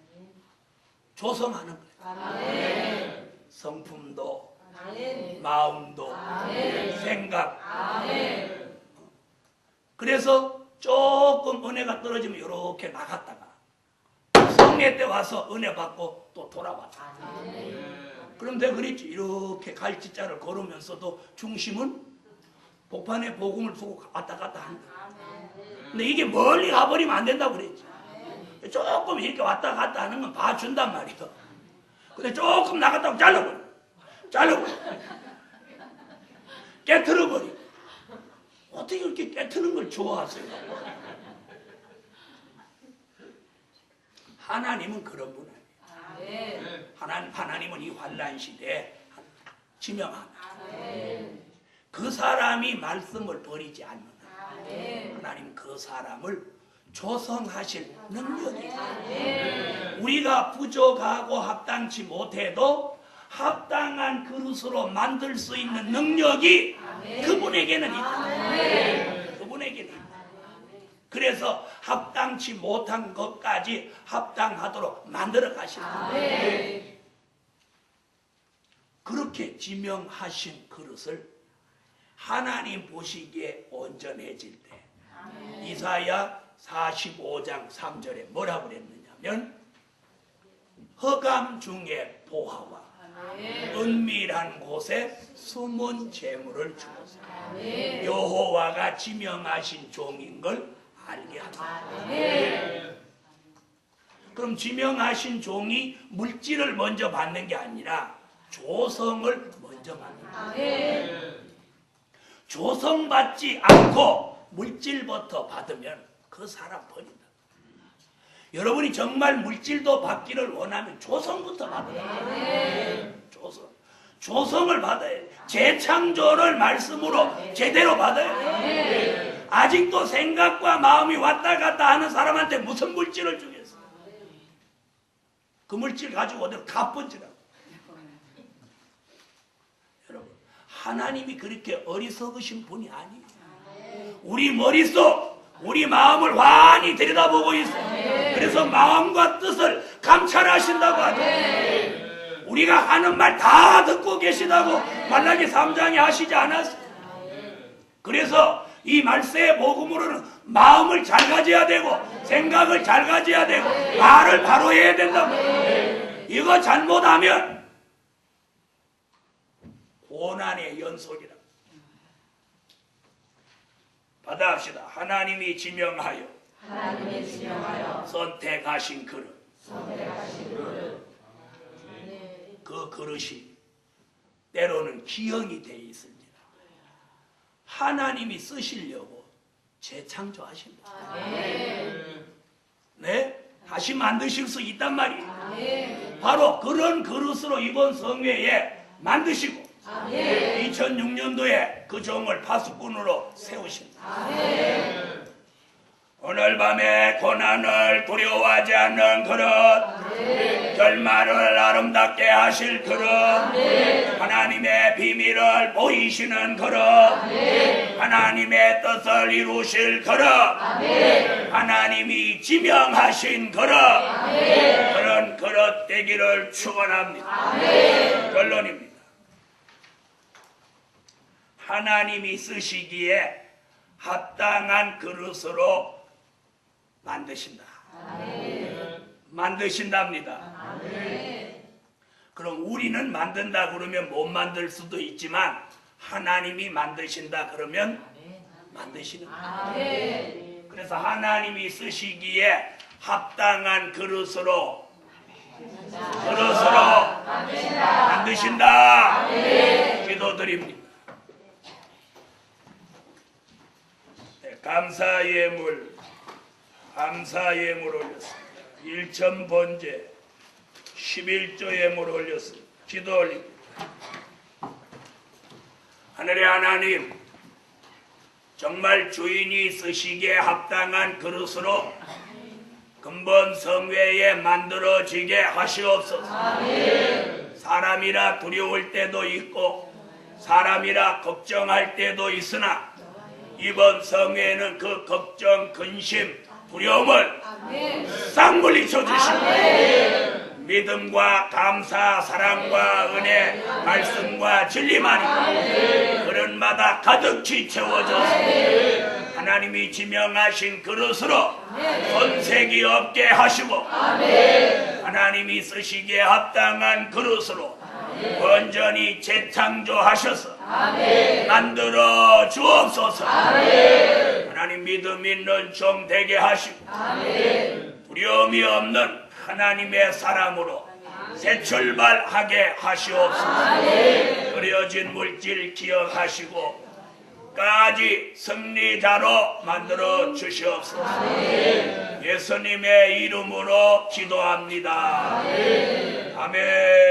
조성하는 거예요. 성품도 마음도 생각. 그래서 조금 은혜가 떨어지면 이렇게 나갔다가 성례 때 와서 은혜 받고 또 돌아왔다. 그럼 내가 그랬지. 이렇게 갈지자를 걸으면서도 중심은 복판에 복음을 두고 왔다 갔다 한다. 근데 이게 멀리 가버리면 안 된다고 그랬지. 조금 이렇게 왔다 갔다 하는 건 봐준단 말이야. 근데 조금 나갔다고 잘라버려. 깨트려버려. 어떻게 이렇게 깨트는 걸 좋아하세요? 하나님은 그런 분 아니에요. 하나님은 이 환난 시대에 지명하나. 그 사람이 말씀을 버리지 않는 하나님 그 사람을 조성하실 능력이 있어요. 우리가 부족하고 합당치 못해도 합당한 그릇으로 만들 수 있는 능력이 그분에게는 있다. 그분에게는 있다. 그래서 합당치 못한 것까지 합당하도록 만들어 가신다. 그렇게 지명하신 그릇을 하나님 보시기에 온전해질 때 이사야 45장 3절에 뭐라고 그랬느냐면 허감 중에 보화와 은밀한 곳에 숨은 재물을 주소서. 여호와가 지명하신 종인 걸 알게 하소서. 그럼 지명하신 종이 물질을 먼저 받는 게 아니라 조성을 먼저 받는 거예요. 조성받지 않고 물질부터 받으면 그 사람 버린다. 여러분이 정말 물질도 받기를 원하면 조성부터 받아야 돼요. 조성을 받아야 돼요. 재창조를 말씀으로 제대로 받아야 돼요. 아직도 생각과 마음이 왔다 갔다 하는 사람한테 무슨 물질을 주겠어? 그 물질 가지고 어디로 가뿐지라고. 여러분, 하나님이 그렇게 어리석으신 분이 아니에요. 우리 머릿속, 우리 마음을 환히 들여다보고 있어요. 그래서 마음과 뜻을 감찰하신다고 하죠. 우리가 하는 말 다 듣고 계시다고 말라기 3장에 하시지 않았어요? 그래서 이 말세의 복음으로는 마음을 잘 가져야 되고 생각을 잘 가져야 되고 말을 바로 해야 된다고. 이거 잘못하면 고난의 연속이다. 받아합시다. 하나님이 지명하여 선택하신 그릇. 그 그릇이 때로는 기형이 되어 있습니다. 하나님이 쓰시려고 재창조하신다. 네? 다시 만드실 수 있단 말이에요. 바로 그런 그릇으로 이번 성회에 만드시고 2006년도에 그 종을 파수꾼으로 세우십니다. 오늘 밤에 고난을 두려워하지 않는 그릇, 결말을 아름답게 하실 그릇, 하나님의 비밀을 보이시는 그릇, 하나님의 뜻을 이루실 그릇, 하나님이 지명하신 그릇, 그런 그릇 되기를 축원합니다. 결론입니다. 하나님이 쓰시기에 합당한 그릇으로 만드신다. 만드신답니다. 그럼 우리는 만든다 그러면 못 만들 수도 있지만 하나님이 만드신다 그러면 만드시는 거예요. 그래서 하나님이 쓰시기에 합당한 그릇으로 만드신다. 기도드립니다. 감사 예물 올렸습니다. 1천 번제 11조 예물 올렸습니다. 기도 올립니다. 하늘의 하나님, 정말 주인이 쓰시기에 합당한 그릇으로 근본 성회에 만들어지게 하시옵소서. 사람이라 두려울 때도 있고 사람이라 걱정할 때도 있으나 이번 성회에는 그 걱정, 근심, 두려움을 싹 물리쳐 주시고 믿음과 감사, 사랑과 은혜, 말씀과 진리만이 그릇마다 가득히 채워져서 하나님이 지명하신 그릇으로 손색이 없게 하시고 하나님이 쓰시기에 합당한 그릇으로 온전히 재창조하셔서 만들어 주옵소서. 하나님 믿음 있는 종 되게 하시고 두려움이 없는 하나님의 사람으로 새 출발하게 하시옵소서. 그려진 물질 기억하시고 까지 승리자로 만들어 주시옵소서. 예수님의 이름으로 기도합니다. 아멘.